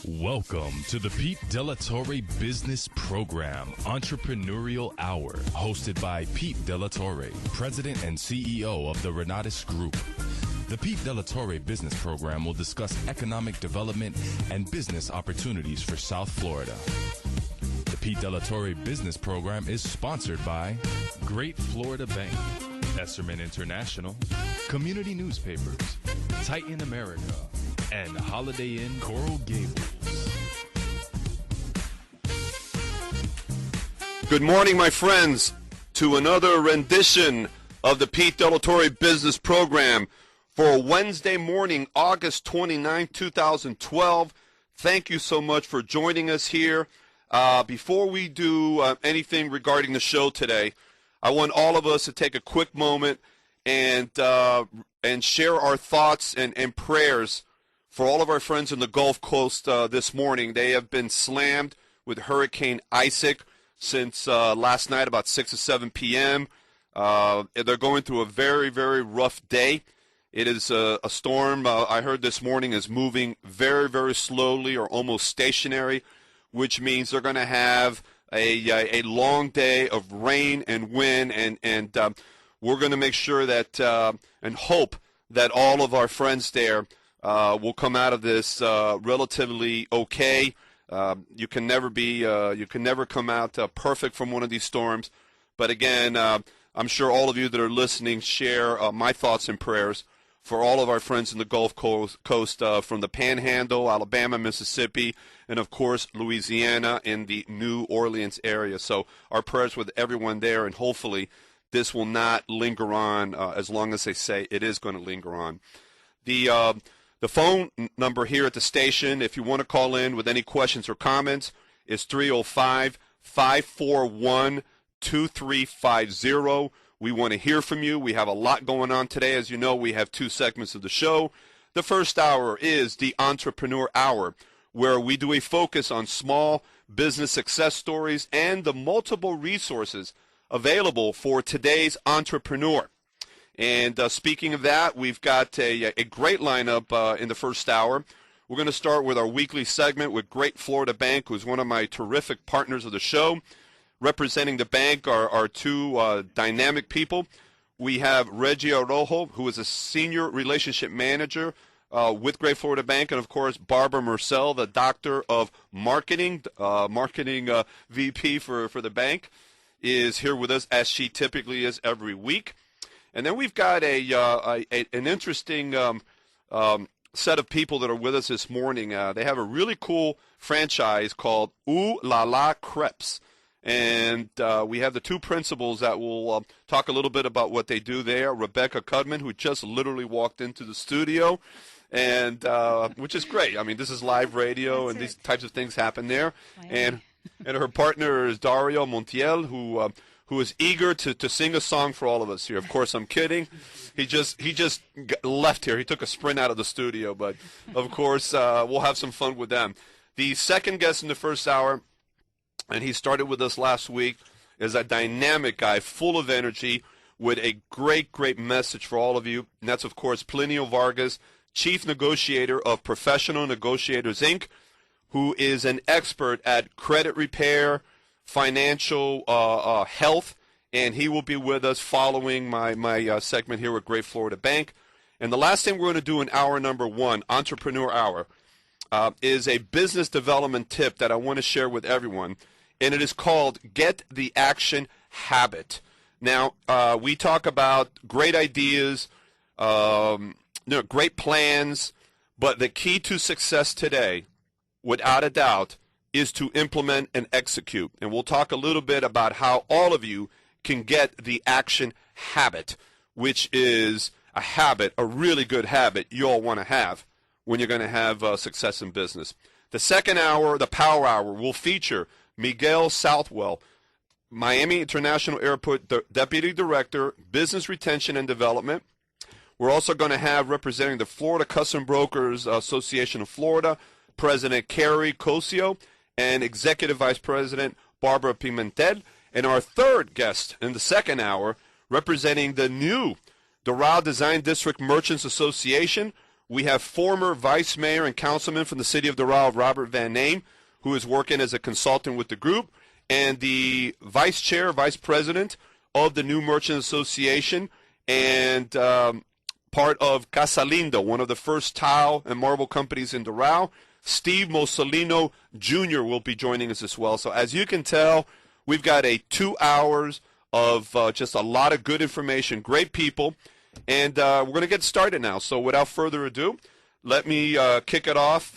Welcome to the Pete Della Torre Business Program Entrepreneurial Hour, hosted by Pete Della Torre, President and CEO of the Renatus Group. The Pete Della Torre Business Program will discuss economic development and business opportunities for South Florida. The Pete Della Torre Business Program is sponsored by Great Florida Bank, Esserman International, Community Newspapers, Titan America, and Holiday Inn Coral Gables. Good morning, my friends, to another rendition of the Pete Della Torre Business Program for Wednesday morning, August 29, 2012. Thank you so much for joining us here. Before we do anything regarding the show today, I want all of us to take a quick moment and share our thoughts and prayers for all of our friends in the Gulf Coast this morning. They have been slammed with Hurricane Isaac since last night about 6 or 7 p.m. They're going through a very, very rough day. It is a storm, I heard this morning, is moving very, very slowly or almost stationary, which means they're going to have a long day of rain and wind, and we're going to make sure that and hope that all of our friends there will come out of this relatively okay. You can never come out perfect from one of these storms, but again, I'm sure all of you that are listening share my thoughts and prayers for all of our friends in the Gulf Coast, from the Panhandle, Alabama, Mississippi, and of course Louisiana and the New Orleans area. So our prayers with everyone there, and hopefully this will not linger on as long as they say it is going to linger on. The phone number here at the station, if you want to call in with any questions or comments, is 305-541-2350. We want to hear from you. We have a lot going on today. As you know, we have 2 segments of the show. The first hour is the Entrepreneur Hour, where we do a focus on small business success stories and the multiple resources available for today's entrepreneur. And speaking of that, we've got a great lineup in the first hour. We're going to start with our weekly segment with Great Florida Bank, who's one of my terrific partners of the show. Representing the bank are 2 dynamic people. We have Reggie Arrojo, who is a senior relationship manager with Great Florida Bank, and of course Barbara Murcell, the doctor of marketing, VP for the bank, is here with us as she typically is every week. And then we've got an interesting set of people that are with us this morning. They have a really cool franchise called Ooh La La Crepes. And we have the 2 principals that will talk a little bit about what they do there. Rebecca Cudman, who just literally walked into the studio, and which is great. I mean, this is live radio, and these types of things happen there. And her partner is Dario Montiel, who is eager to sing a song for all of us here. Of course, I'm kidding. He just left here. He took a sprint out of the studio, but of course, we'll have some fun with them. The second guest in the first hour, and he started with us last week, is a dynamic guy, full of energy, with a great, great message for all of you. And that's, of course, Plinio Vargas, Chief Negotiator of Professional Negotiators, Inc., who is an expert at credit repair, financial health, and he will be with us following my segment here with Great Florida Bank. And the last thing we're going to do in hour number 1, Entrepreneur Hour, is a business development tip that I want to share with everyone, and it is called Get the Action Habit. Now, we talk about great ideas, great plans, but the key to success today, without a doubt, is to implement and execute. And we'll talk a little bit about how all of you can get the action habit, which is a habit, a really good habit you all want to have when you're going to have success in business. The second hour, the Power Hour, will feature Miguel Southwell, Miami International Airport Deputy Director, Business Retention and Development. We're also going to have, representing the Florida Custom Brokers Association of Florida, President Carrie Cosio, and Executive Vice President Barbara Pimentel. And our third guest in the second hour, representing the new Doral Design District Merchants Association, We have former vice mayor and councilman from the city of Doral, Robert Van Name, who is working as a consultant with the group, and the vice president of the New Merchant Association, and part of Casa Linda, one of the first tile and marble companies in Doral. Steve Mussolino Jr. will be joining us as well. So as you can tell, we've got 2 hours of just a lot of good information, great people, and we're going to get started now. So without further ado, let me kick it off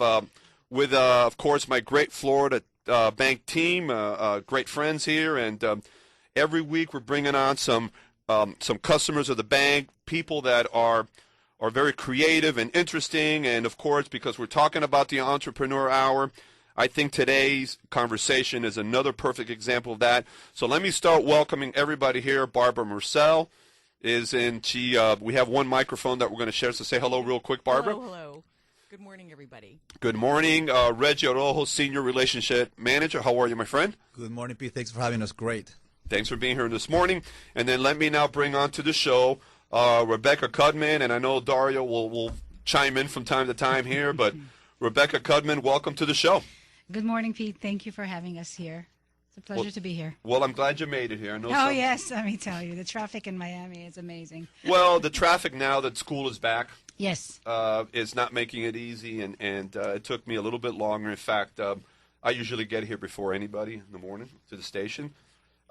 with, of course, my great Florida bank team, great friends here, and every week we're bringing on some customers of the bank, people that are very creative and interesting, and of course, because we're talking about the Entrepreneur Hour, I think today's conversation is another perfect example of that. So let me start welcoming everybody here. Barbara Marcel is in. We have one microphone that we're going to share, so say hello real quick, Barbara. Hello. Good morning, everybody. Good morning. Reggie Orojo, Senior Relationship Manager. How are you, my friend? Good morning, Pete. Thanks for having us. Great. Thanks for being here this morning. And then let me now bring on to the show Rebecca Cudman, and I know Dario will chime in from time to time here, but Rebecca Cudman, welcome to the show. Good morning, Pete. Thank you for having us here. It's a pleasure to be here. Well, I'm glad you made it here. I know yes, let me tell you, the traffic in Miami is amazing. Well, the traffic now that school is back, yes, is not making it easy, and it took me a little bit longer. In fact, I usually get here before anybody in the morning to the station.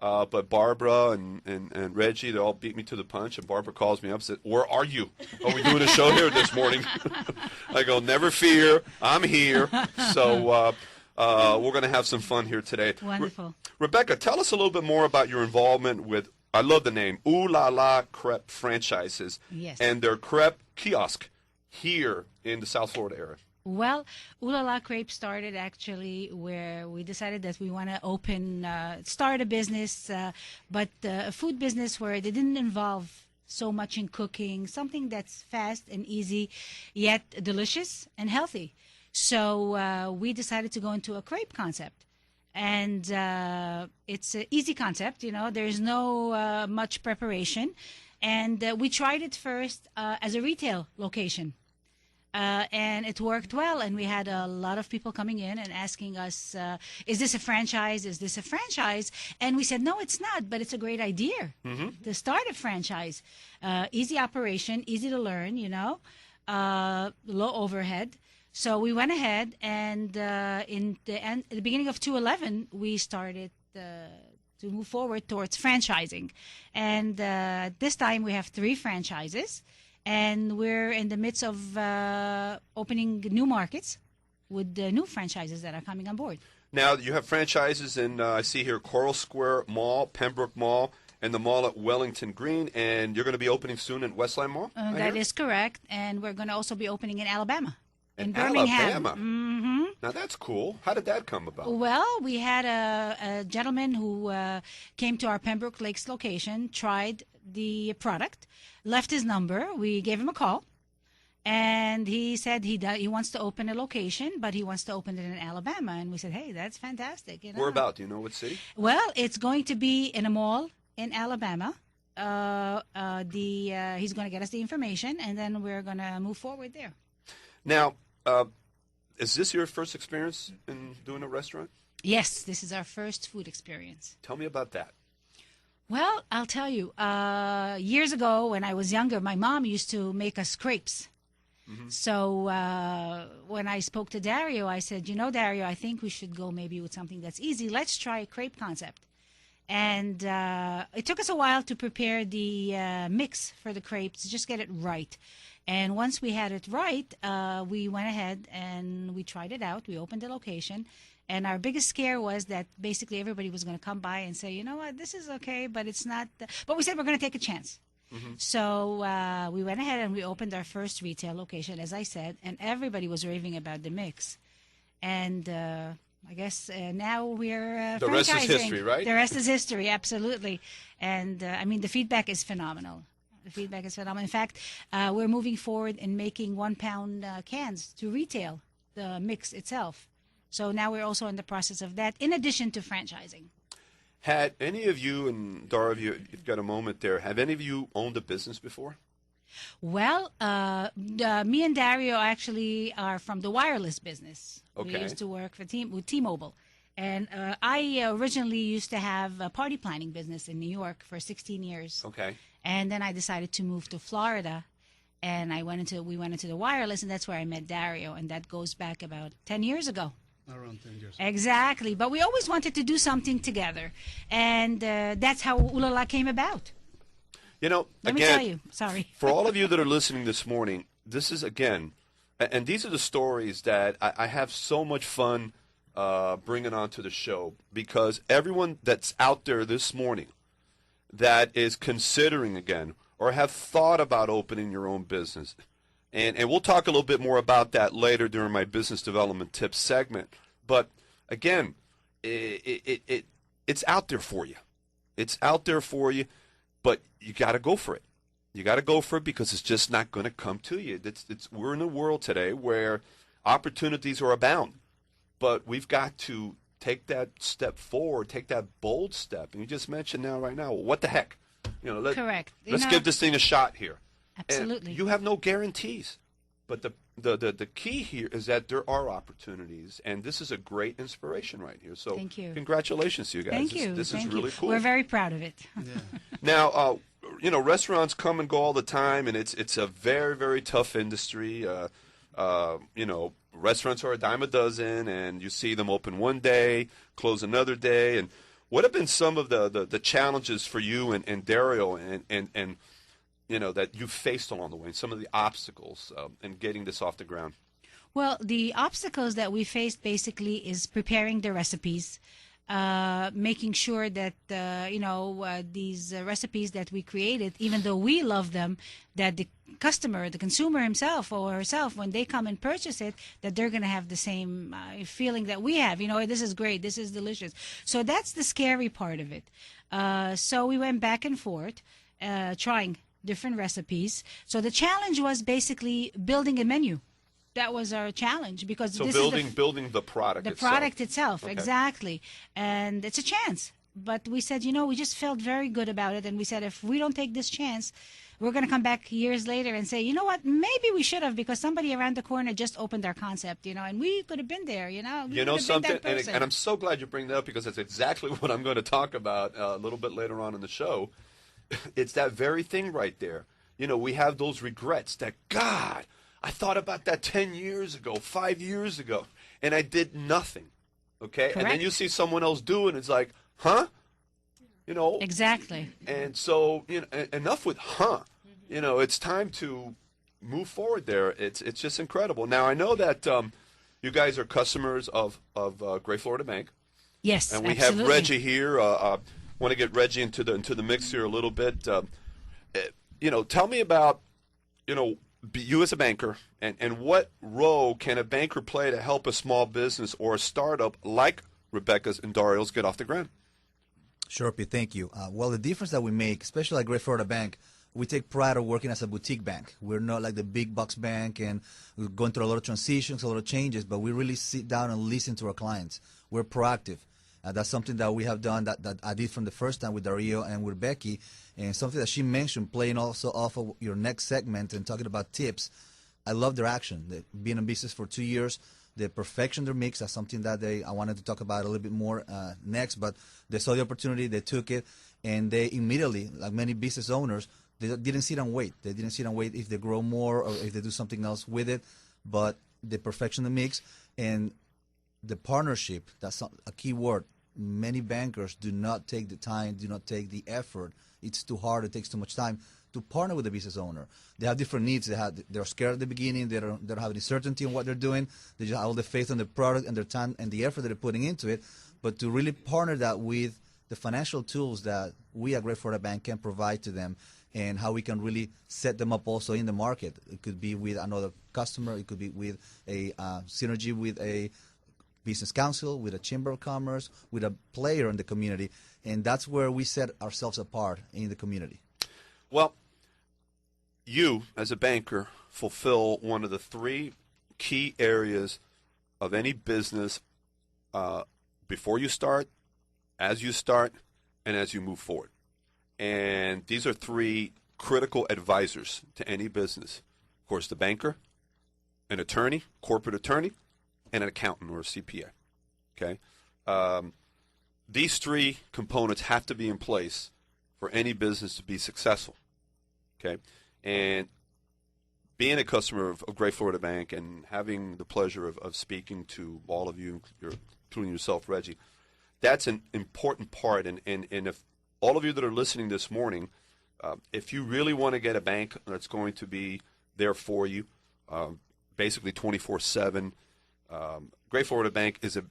But Barbara and Reggie, they all beat me to the punch, and Barbara calls me up and said, "Where are you? Are we doing a show here this morning?" I go, "Never fear, I'm here." So we're going to have some fun here today. Wonderful. Rebecca, tell us a little bit more about your involvement with, I love the name, Ooh La La Crepe Franchises, yes, and their crepe kiosk here in the South Florida area. Well, Ooh La La Crepe started actually where we decided that we want to start a business, but a food business where it didn't involve so much in cooking, something that's fast and easy, yet delicious and healthy. So we decided to go into a crepe concept. And it's an easy concept, there's no much preparation. And we tried it first as a retail location. And it worked well, and we had a lot of people coming in and asking us, is this a franchise? Is this a franchise? And we said, no, it's not, but it's a great idea to start a franchise. Easy operation, easy to learn, low overhead. So we went ahead, and at the beginning of 2011, we started to move forward towards franchising. And this time we have 3 franchises. And we're in the midst of opening new markets with the new franchises that are coming on board. Now, you have franchises in, I see here, Coral Square Mall, Pembroke Mall, and the mall at Wellington Green, and you're going to be opening soon at Westland Mall? That is correct, and we're going to also be opening in Alabama. In Birmingham. Alabama? Mm-hmm. Now, that's cool. How did that come about? Well, we had a gentleman who came to our Pembroke Lakes location, tried the product, left his number. We gave him a call, and he said he wants to open a location, but he wants to open it in Alabama. And we said, hey, that's fantastic. Where about? Do you know what city? Well, it's going to be in a mall in Alabama. He's going to get us the information, and then we're going to move forward there. Now, is this your first experience in doing a restaurant? Yes, this is our first food experience. Tell me about that. Well, I'll tell you. Years ago, when I was younger, my mom used to make us crepes. Mm-hmm. So when I spoke to Dario, I said, Dario, I think we should go maybe with something that's easy. Let's try a crepe concept. And it took us a while to prepare the mix for the crepes, just get it right. And once we had it right, we went ahead and we tried it out. We opened the location. And our biggest scare was that basically everybody was going to come by and say, you know what, this is okay, but it's not. But we said we're going to take a chance. Mm-hmm. So we went ahead and we opened our first retail location, as I said, and everybody was raving about the mix. And I guess now we're the franchising. Rest is history, right? The rest is history, absolutely. And the feedback is phenomenal. The feedback is phenomenal. In fact, we're moving forward in making 1-pound cans to retail the mix itself. So now we're also in the process of that, in addition to franchising. Had any of you, and Dara, if you've got a moment there, have any of you owned a business before? Well, me and Dario actually are from the wireless business. Okay. We used to work with T-Mobile. And I originally used to have a party planning business in New York for 16 years. Okay. And then I decided to move to Florida. And we went into the wireless, and that's where I met Dario. And that goes back about 10 years ago. Around 10 years. Exactly. But we always wanted to do something together. And that's how Ulala came about. You know, Let me again, tell you. Sorry. for all of you that are listening this morning, this is, again, and these are the stories that I have so much fun bringing onto the show, because everyone that's out there this morning that is considering, again, or have thought about opening your own business, and we'll talk a little bit more about that later during my business development tips segment. But again, it's out there for you. It's out there for you, but you got to go for it. You got to go for it, because it's just not going to come to you. We're in a world today where opportunities are abound, but we've got to take that step forward, take that bold step. And you just mentioned right now, what the heck? Correct. Let's give this thing a shot here. Absolutely. And you have no guarantees, but the key here is that there are opportunities, and this is a great inspiration right here. So Thank you. Congratulations to you guys. Thank you. This Thank is really you. cool. We're very proud of it. Yeah. Now, restaurants come and go all the time, and it's a very, very tough industry. Restaurants are a dime a dozen, and you see them open one day, close another day. And what have been some of the challenges for you and Dario and that you faced along the way, and some of the obstacles in getting this off the ground? Well, the obstacles that we faced basically is preparing the recipes, making sure that these recipes that we created, even though we love them, that the consumer himself or herself, when they come and purchase it, that they're going to have the same feeling that we have. This is great, this is delicious. So that's the scary part of it. So we went back and forth, trying different recipes. So the challenge was basically building a menu. That was our challenge, because So this building is the product the itself. product itself. Okay. Exactly. And it's a chance. But we said, we just felt very good about it, and we said, if we don't take this chance, we're going to come back years later and say, you know what, maybe we should have, because somebody around the corner just opened our concept, and we could have been there, We could have something, been that person. and I'm so glad you bring that up, because that's exactly what I'm going to talk about a little bit later on in the show. It's that very thing right there. We have those regrets that, God, I thought about that 10 years ago, 5 years ago, and I did nothing. Okay? Correct. And then you see someone else do it, and it's like, huh? Exactly. And so, enough with huh. It's time to move forward there. It's just incredible. Now, I know that you guys are customers of Great Florida Bank. Yes, And we absolutely. have Reggie here. Want to get Reggie into the mix here a little bit. Tell me about, you as a banker, and what role can a banker play to help a small business or a startup like Rebecca's and Dario's get off the ground? Sure, Pete, thank you. Well, the difference that we make, especially at Great Florida Bank, we take pride of working as a boutique bank. We're not like the big box bank, and we're going through a lot of transitions, a lot of changes, but we really sit down and listen to our clients. We're proactive. That's something that we have done that I did from the first time with Dario and with Becky, and something that she mentioned, playing also off of your next segment and talking about tips. I love their action. Being in business for 2 years, the perfection their mix, that's something that I wanted to talk about a little bit more next, but they saw the opportunity, they took it, and they immediately, like many business owners, they didn't sit and wait. They didn't sit and wait if they grow more or if they do something else with it, but the perfection the mix and the partnership, that's a key word. Many bankers do not take the time, do not take the effort. It's too hard, it takes too much time to partner with the business owner. They have different needs. They're scared at the beginning. They don't have any certainty in what they're doing. They just have all the faith in the product and their time and the effort that they're putting into it. But to really partner that with the financial tools that we at Great Florida Bank can provide to them, and how we can really set them up also in the market. It could be with another customer. It could be with a synergy with a business council, with a chamber of commerce, with a player in the community. And that's where we set ourselves apart in the community. Well, you, as a banker, fulfill one of the three key areas of any business before you start, as you start, and as you move forward. And these are three critical advisors to any business. Of course, the banker, an attorney, corporate attorney, and an accountant or a CPA. Okay? These three components have to be in place for any business to be successful. Okay? And being a customer of Great Florida Bank and having the pleasure of speaking to all of you, including yourself, Reggie, that's an important part. And if all of you that are listening this morning, if you really want to get a bank that's going to be there for you, basically 24/7, Great Florida Bank is an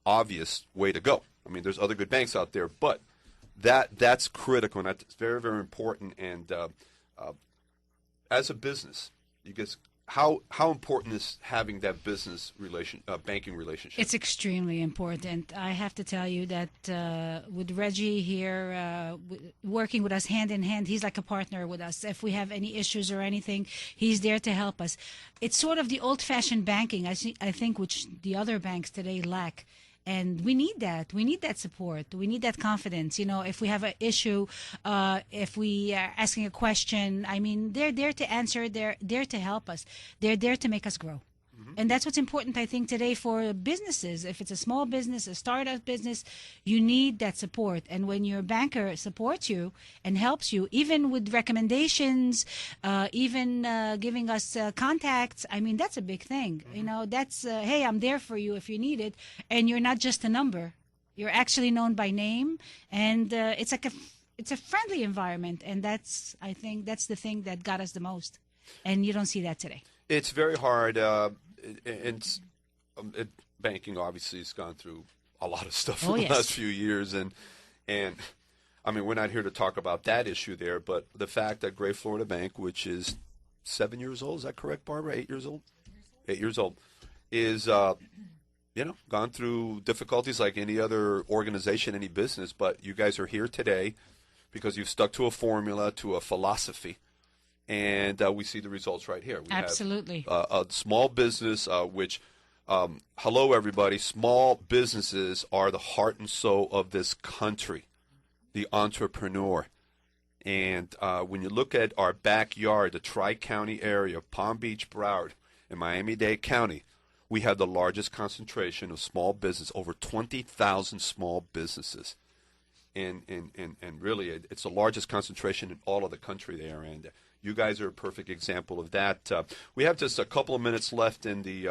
obvious way to go. I mean, there's other good banks out there, but that's critical, and that's very, very important. And as a business, you guys, how important is having that business banking relationship? It's extremely important. I have to tell you that with Reggie here, working with us hand in hand, he's like a partner with us. If we have any issues or anything, he's there to help us. It's sort of the old-fashioned banking, I think, which the other banks today lack. And we need that. We need that support. We need that confidence. You know, if we have an issue, if we are asking a question, I mean, they're there to answer. They're there to help us. They're there to make us grow. And that's what's important, I think, today for businesses. If it's a small business, a startup business, you need that support. And when your banker supports you and helps you, even with recommendations, even giving us contacts, I mean, that's a big thing. You know, that's, hey, I'm there for you if you need it. And you're not just a number. You're actually known by name. And it's like it's a friendly environment. And that's, I think, that's the thing that got us the most. And you don't see that today. It's very hard. Banking obviously has gone through a lot of stuff in the last few years, and I mean, we're not here to talk about that issue there, but the fact that Great Florida Bank, which is 7 years old, is that correct, Barbara? 8 years old? 8 years old, is gone through difficulties like any other organization, any business, but you guys are here today because you've stuck to a formula, to a philosophy. And we see the results right here. We Absolutely. have a small business, which, hello, everybody. Small businesses are the heart and soul of this country, the entrepreneur. And when you look at our backyard, the Tri-County area, Palm Beach, Broward, and Miami-Dade County, we have the largest concentration of small business, over 20,000 small businesses. And really, it's the largest concentration in all of the country there. And you guys are a perfect example of that. We have just a couple of minutes left in the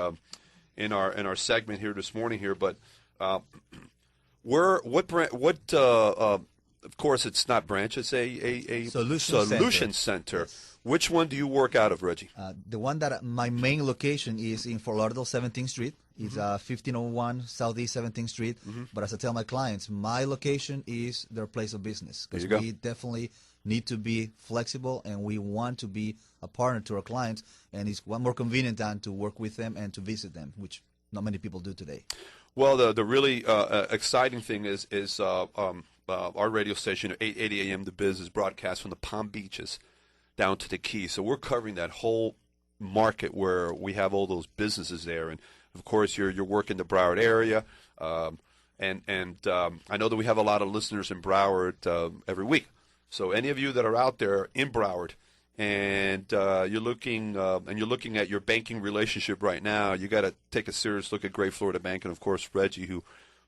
in our segment here this morning here, but of course it's not branch, it's a solution center. Yes. Which one do you work out of, Reggie? The one that my main location is in Fort Lauderdale, 17th Street. It's 1501 Southeast 17th Street. But as I tell my clients, my location is their place of business, because we definitely need to be flexible, and we want to be a partner to our clients, and it's one more convenient time to work with them and to visit them, which not many people do today. Well, the really exciting thing is our radio station, 880 AM The Biz, is broadcast from the Palm Beaches down to the Keys. So we're covering that whole market where we have all those businesses there. And, of course, you're working the Broward area. And I know that we have a lot of listeners in Broward every week. So any of you that are out there in Broward and you're looking at your banking relationship right now, you got to take a serious look at Great Florida Bank, and of course Reggie,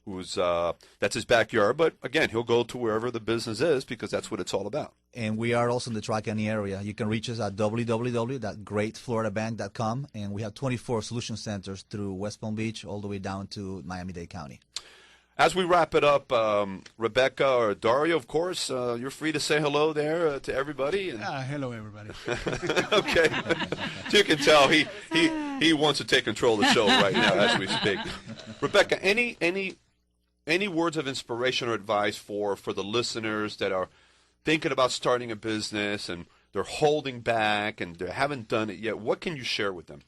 who's that's his backyard. But again, he'll go to wherever the business is because that's what it's all about. And we are also in the Tri-County area. You can reach us at www.greatfloridabank.com, and we have 24 solution centers through West Palm Beach all the way down to Miami-Dade County. As we wrap it up, Rebecca or Dario, of course, you're free to say hello there to everybody. And... hello, everybody. Okay. So you can tell he wants to take control of the show right now as we speak. Rebecca, any words of inspiration or advice for the listeners that are thinking about starting a business and they're holding back and they haven't done it yet? What can you share with them?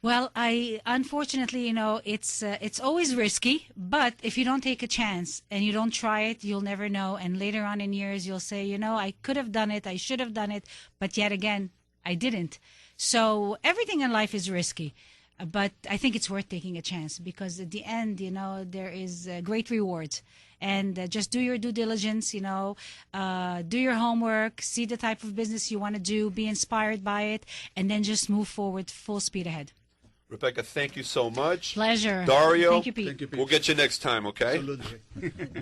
Well, unfortunately, it's always risky, but if you don't take a chance and you don't try it, you'll never know. And later on in years, you'll say, I could have done it, I should have done it, but yet again, I didn't. So everything in life is risky. But I think it's worth taking a chance because at the end, there is great rewards. And just do your due diligence, do your homework, see the type of business you want to do, be inspired by it, and then just move forward full speed ahead. Rebecca, thank you so much. Pleasure. Dario, Thank you, Pete. Thank you, Pete. We'll get you next time, okay? Absolutely.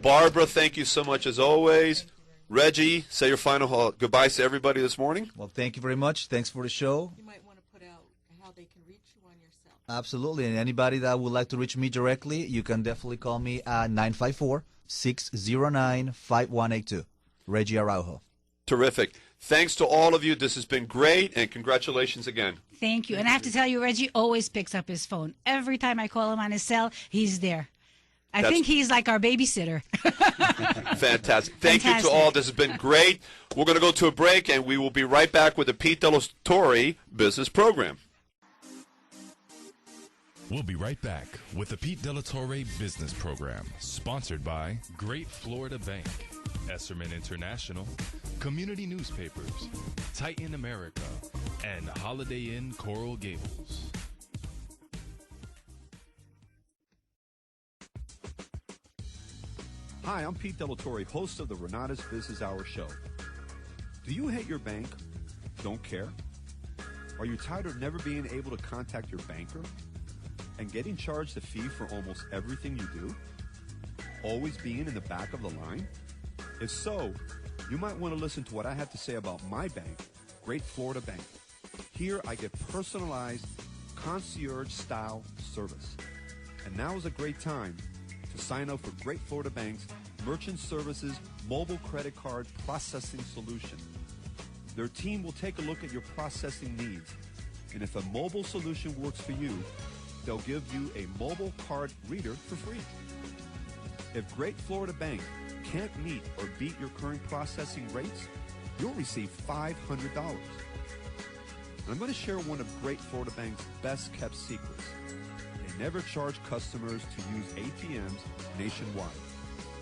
Barbara, thank you so much as always. Reggie, say your final goodbyes to everybody this morning. Well, thank you very much. Thanks for the show. You might want to put out how they can reach you on your cell. Absolutely. And anybody that would like to reach me directly, you can definitely call me at 954-609-5182. Reggie Araujo. Terrific. Thanks to all of you. This has been great, and congratulations again. Thank you. And I have to tell you, Reggie always picks up his phone. Every time I call him on his cell, he's there. I think he's like our babysitter. Fantastic. Thank you to all. This has been great. We're going to go to a break, and we will be right back with the Pete de la Torre Business Program. We'll be right back with the Pete de la Torre Business Program, sponsored by Great Florida Bank, Esserman International, Community Newspapers, Titan America, and Holiday Inn Coral Gables. Hi, I'm Pete de la Torre, host of the Renata's Business Hour show. Do you hate your bank? Don't care? Are you tired of never being able to contact your banker and getting charged a fee for almost everything you do? Always being in the back of the line? If so, you might want to listen to what I have to say about my bank, Great Florida Bank. Here I get personalized, concierge-style service. And now is a great time to sign up for Great Florida Bank's Merchant Services Mobile Credit Card Processing Solution. Their team will take a look at your processing needs, and if a mobile solution works for you, they'll give you a mobile card reader for free. If Great Florida Bank can't meet or beat your current processing rates, you'll receive $500. I'm going to share one of Great Florida Bank's best-kept secrets. They never charge customers to use ATMs nationwide.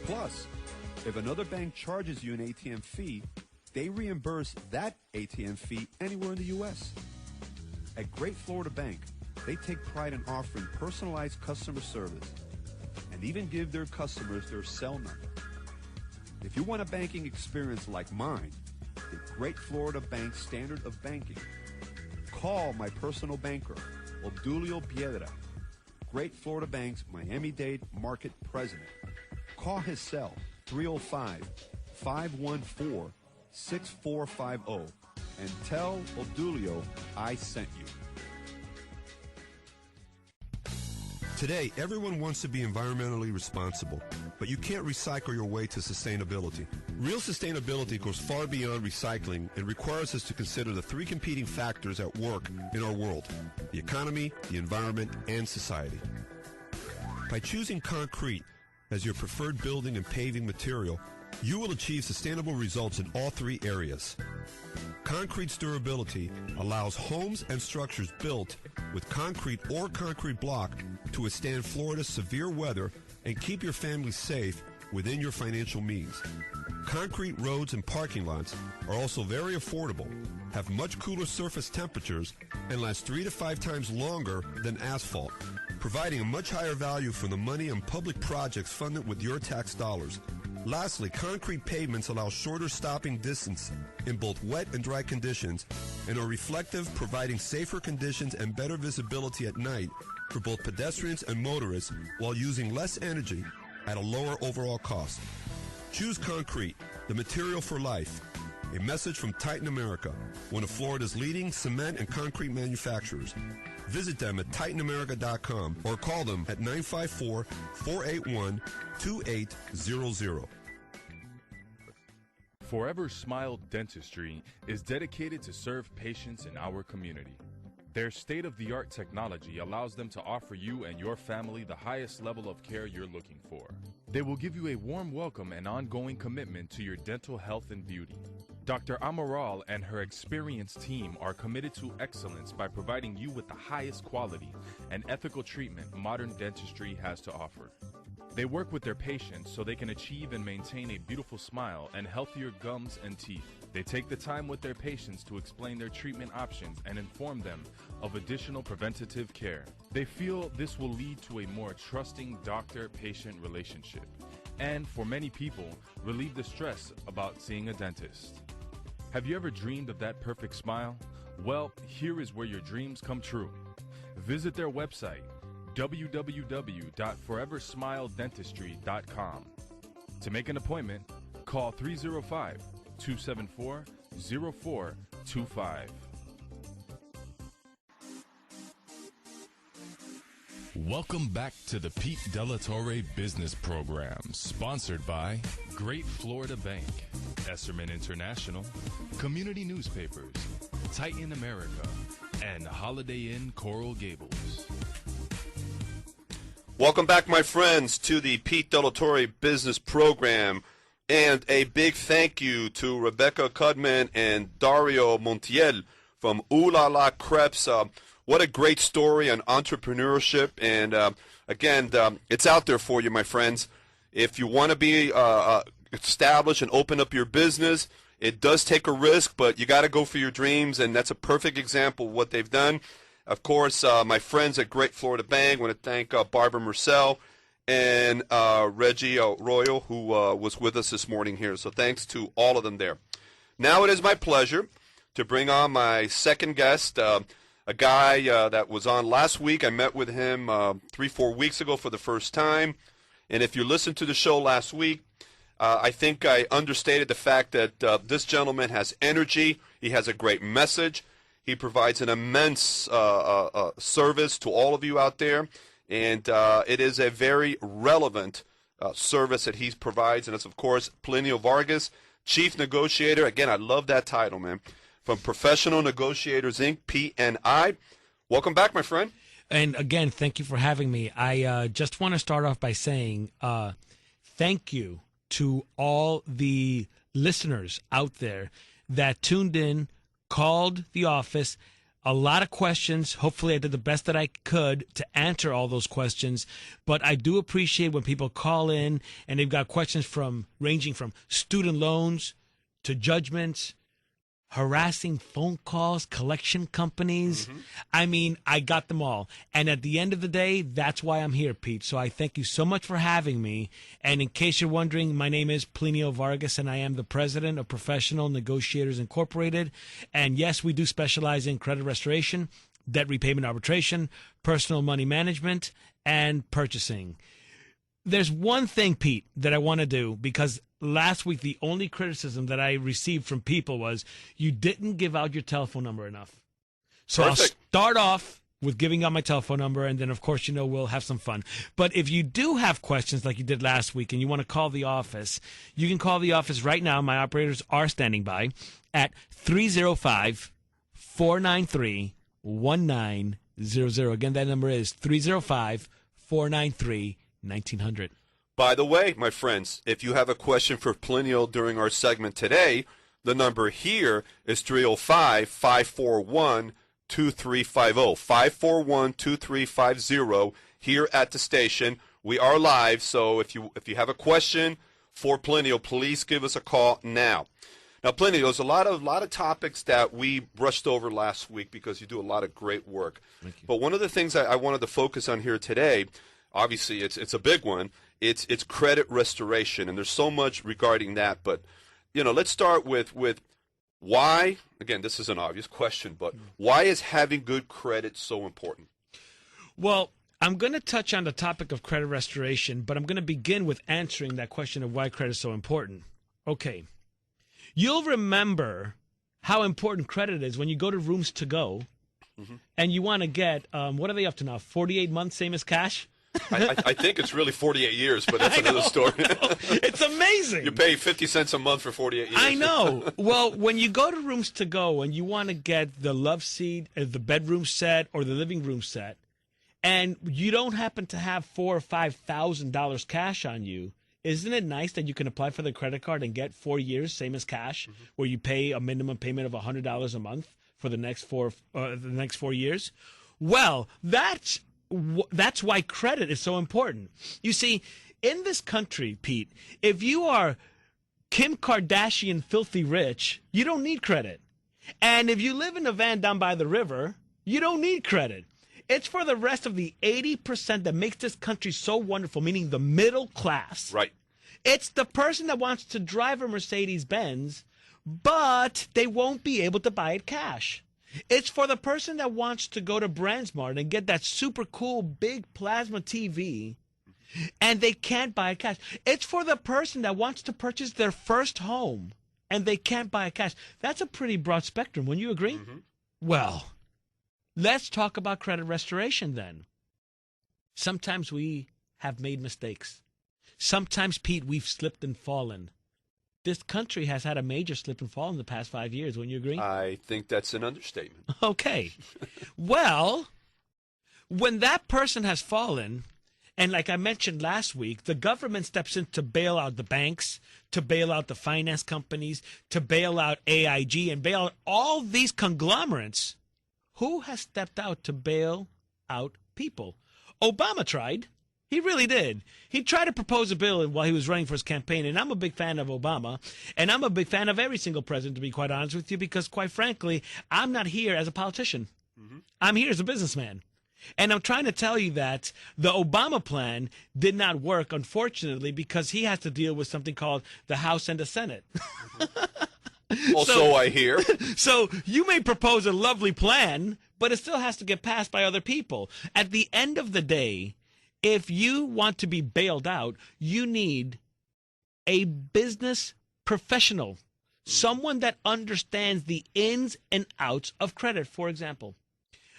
Plus, if another bank charges you an ATM fee, they reimburse that ATM fee anywhere in the U.S. At Great Florida Bank, they take pride in offering personalized customer service and even give their customers their cell number. If you want a banking experience like mine, the Great Florida Bank Standard of Banking, call my personal banker, Obdulio Piedra, Great Florida Bank's Miami-Dade Market President. Call his cell, 305-514-6450, and tell Obdulio I sent you. Today, everyone wants to be environmentally responsible, but you can't recycle your way to sustainability. Real sustainability goes far beyond recycling and requires us to consider the three competing factors at work in our world: the economy, the environment, and society. By choosing concrete as your preferred building and paving material, you will achieve sustainable results in all three areas. Concrete's durability allows homes and structures built with concrete or concrete block to withstand Florida's severe weather and keep your family safe within your financial means. Concrete roads and parking lots are also very affordable, have much cooler surface temperatures, and last 3 to 5 times longer than asphalt, providing a much higher value for the money on public projects funded with your tax dollars. Lastly, concrete pavements allow shorter stopping distance in both wet and dry conditions and are reflective, providing safer conditions and better visibility at night for both pedestrians and motorists while using less energy at a lower overall cost. Choose concrete, the material for life. A message from Titan America, one of Florida's leading cement and concrete manufacturers. Visit them at TitanAmerica.com or call them at 954-481-2800. Forever Smile Dentistry is dedicated to serve patients in our community. Their state-of-the-art technology allows them to offer you and your family the highest level of care you're looking for. They will give you a warm welcome and ongoing commitment to your dental health and beauty. Dr. Amaral and her experienced team are committed to excellence by providing you with the highest quality and ethical treatment modern dentistry has to offer. They work with their patients so they can achieve and maintain a beautiful smile and healthier gums and teeth. They take the time with their patients to explain their treatment options and inform them of additional preventative care. They feel this will lead to a more trusting doctor-patient relationship, and for many people, relieve the stress about seeing a dentist. Have you ever dreamed of that perfect smile? Well, here is where your dreams come true. Visit their website, www.foreversmiledentistry.com. To make an appointment, call 305-274-0425. Welcome back to the Pete Della Torre Business Program, sponsored by Great Florida Bank, Esserman International, Community Newspapers, Titan America, and Holiday Inn Coral Gables. Welcome back, my friends, to the Pete Della Torre Business Program. And a big thank you to Rebecca Cudman and Dario Montiel from Ooh La La Crepes. What a great story on entrepreneurship. And again, it's out there for you, my friends. If you want to be established and open up your business, it does take a risk, but you got to go for your dreams. And that's a perfect example of what they've done. Of course, my friends at Great Florida Bank, I want to thank Barbara Murcell and Reggie Royal, who was with us this morning here. So thanks to all of them there. Now it is my pleasure to bring on my second guest, a guy that was on last week. I met with him 3-4 weeks ago for the first time. And if you listened to the show last week, I think I understated the fact that this gentleman has energy. He has a great message. He provides an immense service to all of you out there, and it is a very relevant service that he provides, and it's, of course, Plinio Vargas, Chief Negotiator. Again, I love that title, man. From Professional Negotiators, Inc., P&I. Welcome back, my friend. And again, thank you for having me. I just want to start off by saying thank you to all the listeners out there that tuned in, called the office, a lot of questions. Hopefully I did the best that I could to answer all those questions, but I do appreciate when people call in and they've got questions ranging from student loans to judgments, harassing phone calls, collection companies. I mean, I got them all. And at the end of the day, that's why I'm here, Pete. So I thank you so much for having me. And in case you're wondering, my name is Plinio Vargas, and I am the president of Professional Negotiators Incorporated. And yes, we do specialize in credit restoration, debt repayment arbitration, personal money management, and purchasing. There's one thing, Pete, that I want to do, because last week the only criticism that I received from people was you didn't give out your telephone number enough. So Perfect. I'll start off with giving out my telephone number, and then, of course, we'll have some fun. But if you do have questions like you did last week and you want to call the office, you can call the office right now. My operators are standing by at 305-493-1900. Again, that number is 305-493-1900. By the way, my friends, if you have a question for Plinio during our segment today, the number here is 305-541-2350. 541-2350 here at the station. We are live, so if you have a question for Plinio, please give us a call now. Now, Plinio, there's a lot of topics that we brushed over last week because you do a lot of great work. Thank you. But one of the things I wanted to focus on here today, obviously it's a big one. It's credit restoration, and there's so much regarding that. But, let's start with why, again, this is an obvious question, but why is having good credit so important? Well, I'm going to touch on the topic of credit restoration, but I'm going to begin with answering that question of why credit is so important. Okay. You'll remember how important credit is when you go to Rooms to Go and you want to get, what are they up to now, 48 months, same as cash? I think it's really 48 years, but that's another story. It's amazing. You pay 50 cents a month for 48 years. I know. Well, when you go to Rooms to Go and you want to get the love seat, the bedroom set, or the living room set, and you don't happen to have $4,000 or $5,000 cash on you, isn't it nice that you can apply for the credit card and get 4 years, same as cash, where you pay a minimum payment of $100 a month for the next 4 years? Well, that's why credit is so important. You see, in this country, Pete, if you are Kim Kardashian filthy rich, you don't need credit. And if you live in a van down by the river, you don't need credit. It's for the rest of the 80% that makes this country so wonderful, meaning the middle class. Right. It's the person that wants to drive a Mercedes-Benz, but they won't be able to buy it cash. It's for the person that wants to go to BrandsMart and get that super cool big plasma TV, and they can't buy it cash. It's for the person that wants to purchase their first home, and they can't buy it cash. That's a pretty broad spectrum. Wouldn't you agree? Mm-hmm. Well, let's talk about credit restoration then. Sometimes we have made mistakes. Sometimes, Pete, we've slipped and fallen. This country has had a major slip and fall in the past 5 years. Wouldn't you agree? I think that's an understatement. Okay. Well, when that person has fallen, and like I mentioned last week, the government steps in to bail out the banks, to bail out the finance companies, to bail out AIG, and bail out all these conglomerates. Who has stepped out to bail out people? Obama tried. He really did. He tried to propose a bill while he was running for his campaign, and I'm a big fan of Obama, and I'm a big fan of every single president, to be quite honest with you, because quite frankly, I'm not here as a politician. Mm-hmm. I'm here as a businessman. And I'm trying to tell you that the Obama plan did not work, unfortunately, because he has to deal with something called the House and the Senate. Mm-hmm. Also, I hear. So you may propose a lovely plan, but it still has to get passed by other people. At the end of the day, if you want to be bailed out, you need a business professional, someone that understands the ins and outs of credit. For example,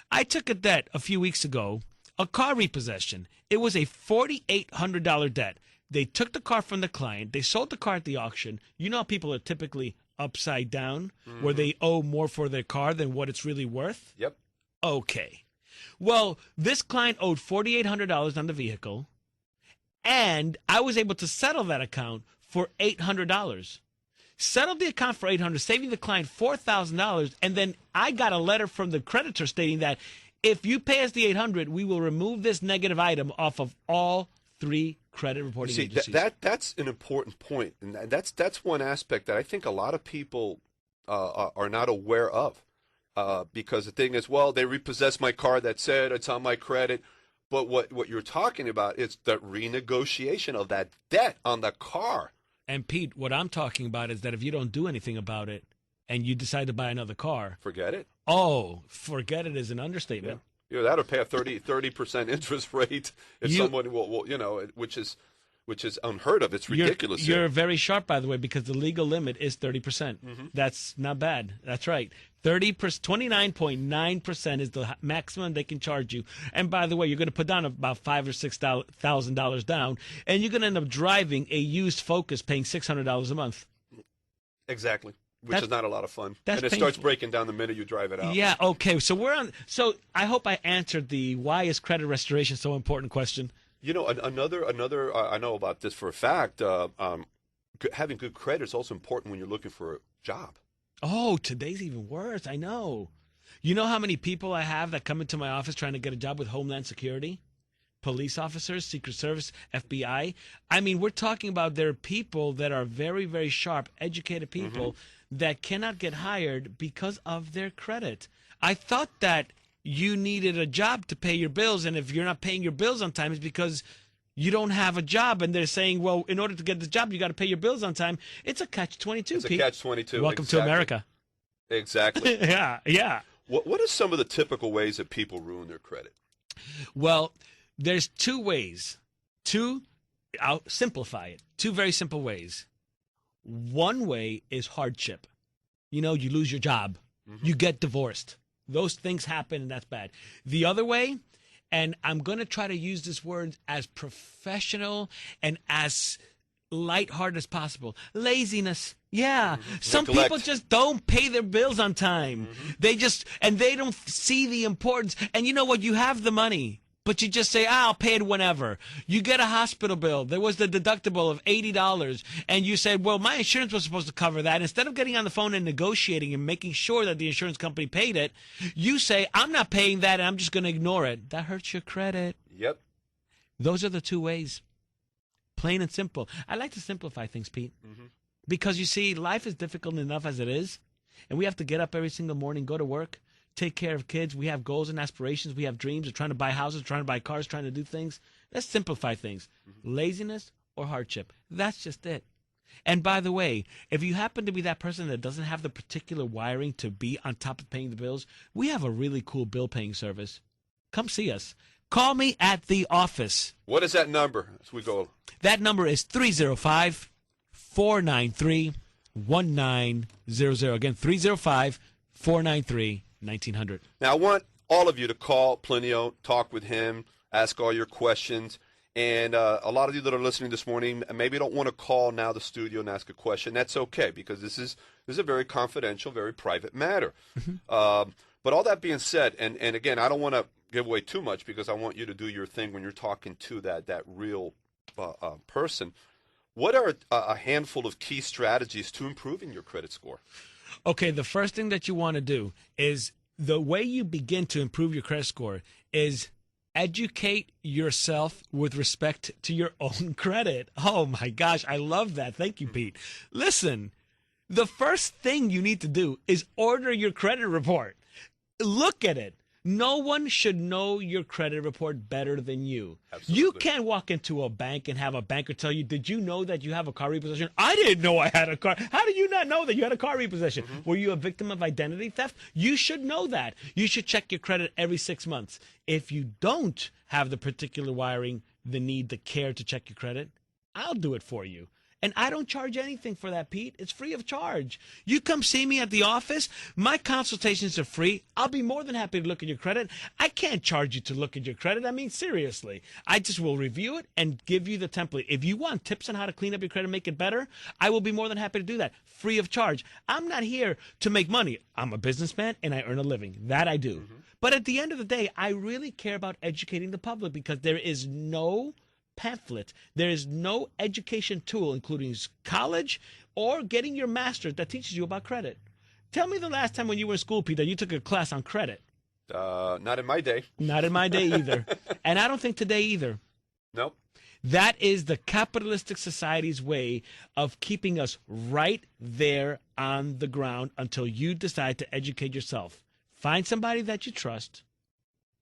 I took a debt a few weeks ago, a car repossession. It was a $4,800 debt. They took the car from the client. They sold the car at the auction. You know how people are typically upside down, where they owe more for their car than what it's really worth? Yep. Okay. Well, this client owed $4,800 on the vehicle, and I was able to settle that account for $800. Settled the account for $800, saving the client $4,000, and then I got a letter from the creditor stating that if you pay us the $800, we will remove this negative item off of all 3 credit reporting agencies. That's an important point, and that's one aspect that I think a lot of people are not aware of. Because the thing is, well, they repossessed my car. That's it. It's on my credit. But what you're talking about is the renegotiation of that debt on the car. And Pete, what I'm talking about is that if you don't do anything about it and you decide to buy another car, forget it. Oh, forget it is an understatement. Yeah, that'll pay a 30% interest rate if someone will, which is unheard of. It's ridiculous. You're very sharp, by the way, because the legal limit is 30%. Mm-hmm. That's not bad. That's right. 29.9% is the maximum they can charge you. And by the way, you're going to put down about $5,000 or $6,000 down, and you're going to end up driving a used Focus, paying $600 a month. Exactly. Which is not a lot of fun. And it starts breaking down the minute you drive it out. Yeah. Okay. So I hope I answered the why is credit restoration so important question. You know, another. I know about this for a fact. Having good credit is also important when you're looking for a job. Oh, today's even worse. I know. You know how many people I have that come into my office trying to get a job with Homeland Security, police officers, Secret Service, FBI. I mean, we're talking about there are people that are very, very sharp, educated people that cannot get hired because of their credit. I thought that you needed a job to pay your bills, and if you're not paying your bills on time, it's because you don't have a job, and they're saying, well, in order to get the job, you got to pay your bills on time. It's a catch-22, It's Pete. a catch-22. Welcome to America. Exactly. Yeah. What are some of the typical ways that people ruin their credit? Well, there's 2 ways. I'll simplify it. 2 very simple ways. One way is hardship. You know, you lose your job. You get divorced. Those things happen, and that's bad. The other way, and I'm going to try to use this word as professional and as lighthearted as possible. Laziness. Yeah. Some Neglect. people just don't pay their bills on time. They don't see the importance. And you know what? You have the money, but you just say, I'll pay it whenever. You get a hospital bill. There was the deductible of $80, and you said, well, my insurance was supposed to cover that. Instead of getting on the phone and negotiating and making sure that the insurance company paid it, you say, I'm not paying that, and I'm just going to ignore it. That hurts your credit. Yep. Those are the 2 ways. plain and simple. I like to simplify things, Pete, because you see, life is difficult enough as it is, and we have to get up every single morning, go to work, take care of kids. We have goals and aspirations. We have dreams. We're trying to buy houses, trying to buy cars, trying to do things. Let's simplify things. Laziness or hardship. That's just it. And by the way, if you happen to be that person that doesn't have the particular wiring to be on top of paying the bills, we have a really cool bill paying service. Come see us. Call me at the office. What is that number as we go? That number is 305-493-1900. Again, 305-493-1900. Now, I want all of you to call Plinio, talk with him, ask all your questions. And a lot of you that are listening this morning maybe don't want to call now the studio and ask a question. That's okay, because this is a very confidential, very private matter. But all that being said, and again, I don't want to give away too much because I want you to do your thing when you're talking to that real person. What are a handful of key strategies to improving your credit score? Okay, the first thing that you want to do is the way you begin to improve your credit score is educate yourself with respect to your own credit. Oh my gosh, I love that. Thank you, Pete. Listen, the first thing you need to do is order your credit report. Look at it. No one should know your credit report better than you. Absolutely. You can't walk into a bank and have a banker tell you, did you know that you have a car repossession? I didn't know I had a car. How did you not know that you had a car repossession? Were you a victim of identity theft? You should know that. You should check your credit every 6 months. If you don't have the particular wiring, the need, the care to check your credit, I'll do it for you. And I don't charge anything for that, Pete. It's free of charge. You come see me at the office. My consultations are free. I'll be more than happy to look at your credit. I can't charge you to look at your credit. I mean, seriously. I just will review it and give you the template. If you want tips on how to clean up your credit and make it better, I will be more than happy to do that. Free of charge. I'm not here to make money. I'm a businessman and I earn a living. That I do. But at the end of the day, I really care about educating the public because there is no pamphlet. There is no education tool, including college or getting your master's, that teaches you about credit. Tell me the last time when you were in school, Pete, that you took a class on credit. Not in my day. Not in my day either. And I don't think today either. Nope. That is the capitalistic society's way of keeping us right there on the ground until you decide to educate yourself. Find somebody that you trust,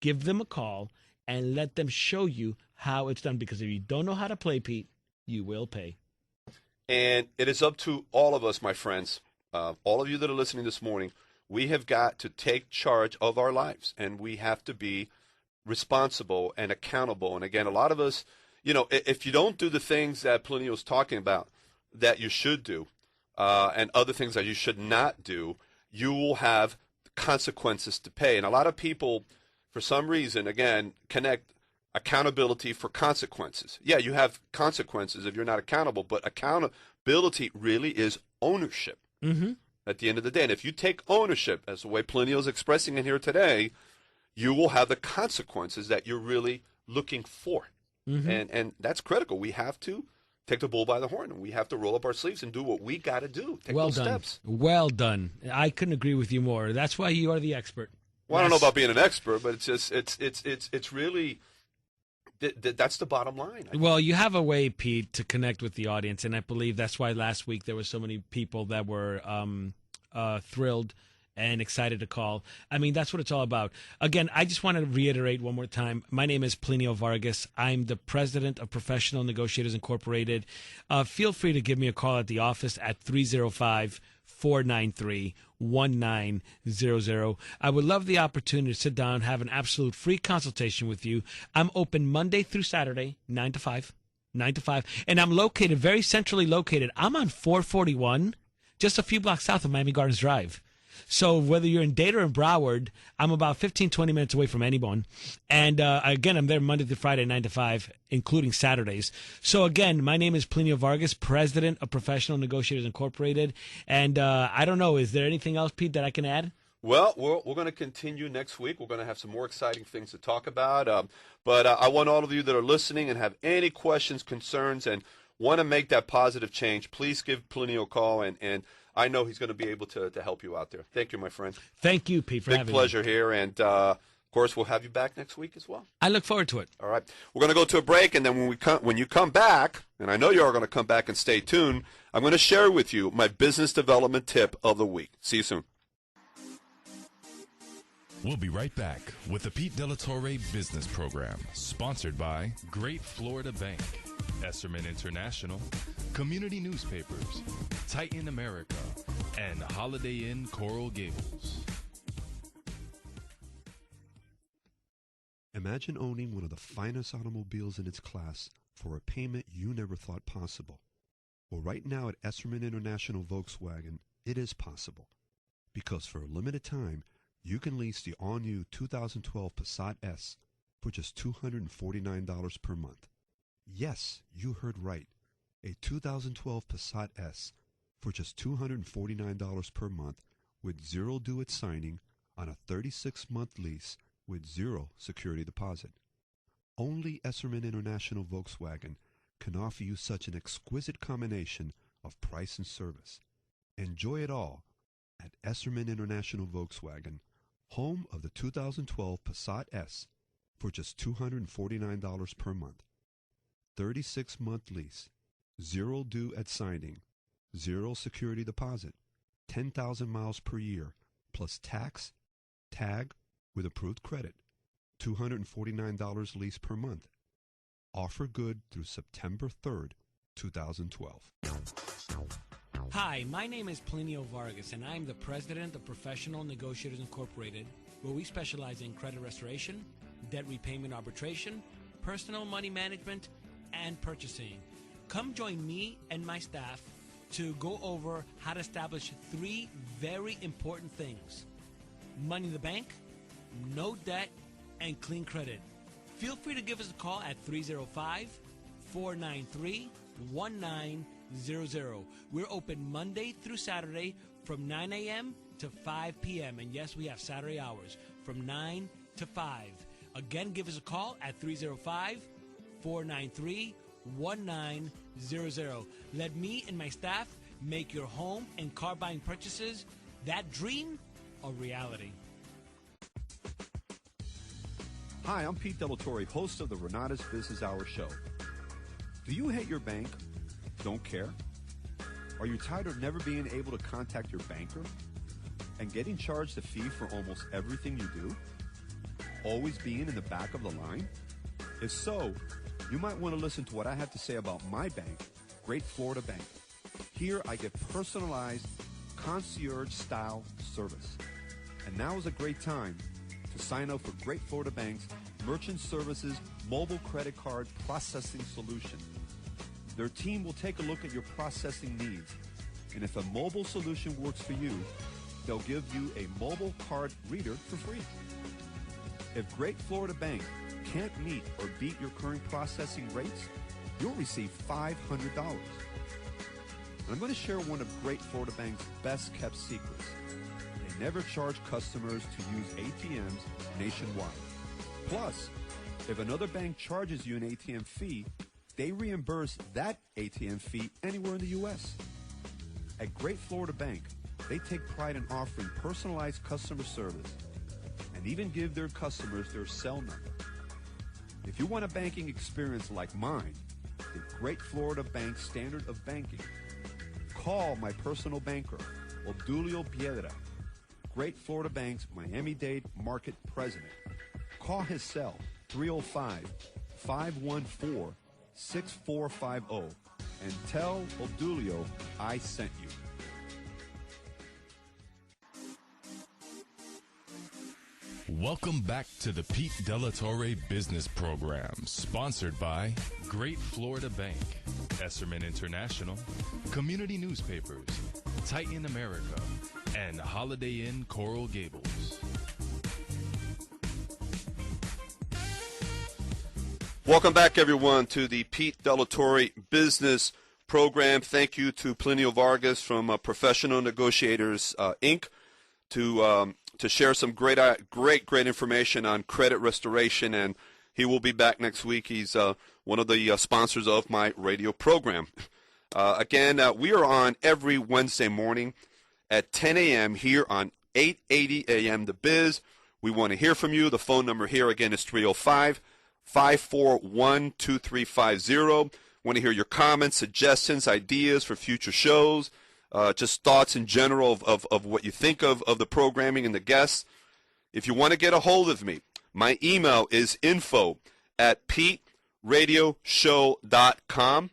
give them a call, and let them show you how it's done. Because if you don't know how to play, Pete, you will pay. And it is up to all of us, my friends, all of you that are listening this morning. We have got to take charge of our lives, and we have to be responsible and accountable. And again, a lot of us, you know, if you don't do the things that Plinio is talking about that you should do, and other things that you should not do, you will have consequences to pay. And a lot of people, for some reason, again, connect accountability for consequences. Yeah, you have consequences if you're not accountable, but accountability really is ownership at the end of the day. And if you take ownership, as the way Plinio is expressing it here today, you will have the consequences that you're really looking for. And that's critical. We have to take the bull by the horn, and we have to roll up our sleeves and do what we got to do. Take well those done. steps. Well done. I couldn't agree with you more. That's why you are the expert. Well, I don't know about being an expert, but it's just it's really that's the bottom line. Well, you have a way, Pete, to connect with the audience, and I believe that's why last week there were so many people that were thrilled and excited to call. I mean, that's what it's all about. Again, I just want to reiterate one more time. My name is Plinio Vargas. I'm the president of Professional Negotiators Incorporated. Feel free to give me a call at the office at 305-493-1900. I would love the opportunity to sit down and have an absolute free consultation with you. I'm open Monday through Saturday, 9 to 5. 9 to 5. And I'm located, very centrally located. I'm on 441, just a few blocks south of Miami Gardens Drive. So whether you're in Dade or in Broward, I'm about 15, 20 minutes away from anyone. And again, I'm there Monday through Friday, 9 to 5, including Saturdays. So again, my name is Plinio Vargas, president of Professional Negotiators Incorporated. And I don't know, is there anything else, Pete, that I can add? Well, we're going to continue next week. We're going to have some more exciting things to talk about. But I want all of you that are listening and have any questions, concerns, and want to make that positive change, please give Plinio a call, and I know he's going to be able to help you out there. Thank you, my friend. Thank you, Pete, for having me. Big pleasure here, and Of course, we'll have you back next week as well. I look forward to it. All right. We're going to go to a break, and then when you come back, and I know you are going to come back and stay tuned, I'm going to share with you my business development tip of the week. See you soon. We'll be right back with the Pete Delatorre Business Program, sponsored by Great Florida Bank, Esserman International, Community Newspapers, Titan America, and Holiday Inn Coral Gables. Imagine owning one of the finest automobiles in its class for a payment you never thought possible. Well, right now at Esserman International Volkswagen, it is possible. Because for a limited time, you can lease the all-new 2012 Passat S for just $249 per month. Yes, you heard right. A 2012 Passat S for just $249 per month with zero due at signing on a 36-month lease with zero security deposit. Only Esserman International Volkswagen can offer you such an exquisite combination of price and service. Enjoy it all at Esserman International Volkswagen, home of the 2012 Passat S for just $249 per month. 36-month lease, zero due at signing, zero security deposit, 10,000 miles per year, plus tax, tag, with approved credit, $249 lease per month. Offer good through September 3rd, 2012. Hi, my name is Plinio Vargas, and I'm the president of Professional Negotiators Incorporated, where we specialize in credit restoration, debt repayment arbitration, personal money management, and purchasing. Come join me and my staff to go over how to establish 3 very important things: money in the bank, no debt, and clean credit. Feel free to give us a call at 305-493-1900. We're open Monday through Saturday from 9 a.m. to 5 p.m. And yes, we have Saturday hours from 9 to 5. Again, give us a call at 305-493-1900. Let me and my staff make your home and car buying purchases, that dream, a reality. Hi, I'm Pete Delatorre, host of the Renata's Business Hour show. Do you hate your bank? Don't care? Are you tired of never being able to contact your banker and getting charged a fee for almost everything you do? Always being in the back of the line? If so, you might want to listen to what I have to say about my bank, Great Florida Bank. Here I get personalized, concierge-style service. And now is a great time to sign up for Great Florida Bank's Merchant Services Mobile Credit Card Processing Solution. Their team will take a look at your processing needs, and if a mobile solution works for you, they'll give you a mobile card reader for free. If Great Florida Bank can't meet or beat your current processing rates, you'll receive $500. And I'm going to share one of Great Florida Bank's best-kept secrets. They never charge customers to use ATMs nationwide. Plus, if another bank charges you an ATM fee, they reimburse that ATM fee anywhere in the U.S. At Great Florida Bank, they take pride in offering personalized customer service and even give their customers their cell number. If you want a banking experience like mine, the Great Florida Bank Standard of Banking, call my personal banker, Obdulio Piedra, Great Florida Bank's Miami-Dade Market President. Call his cell, 305-514-6450, and tell Obdulio I sent you. Welcome back to the Pete Delatorre Business Program, sponsored by Great Florida Bank, Esserman International, Community Newspapers, Titan America, and Holiday Inn Coral Gables. Welcome back, everyone, to the Pete Delatorre Business Program. Thank you to Plinio Vargas from Professional Negotiators, Inc., to share some great information on credit restoration, and he will be back next week. He's one of the sponsors of my radio program. Again, we are on every Wednesday morning at 10 a.m. here on 880 a.m. The Biz. We want to hear from you. The phone number here again is 305-541-2350. Want to hear your comments, suggestions, ideas for future shows, just thoughts in general of what you think of the programming and the guests. If you want to get a hold of me, my email is info@peteradioshow.com.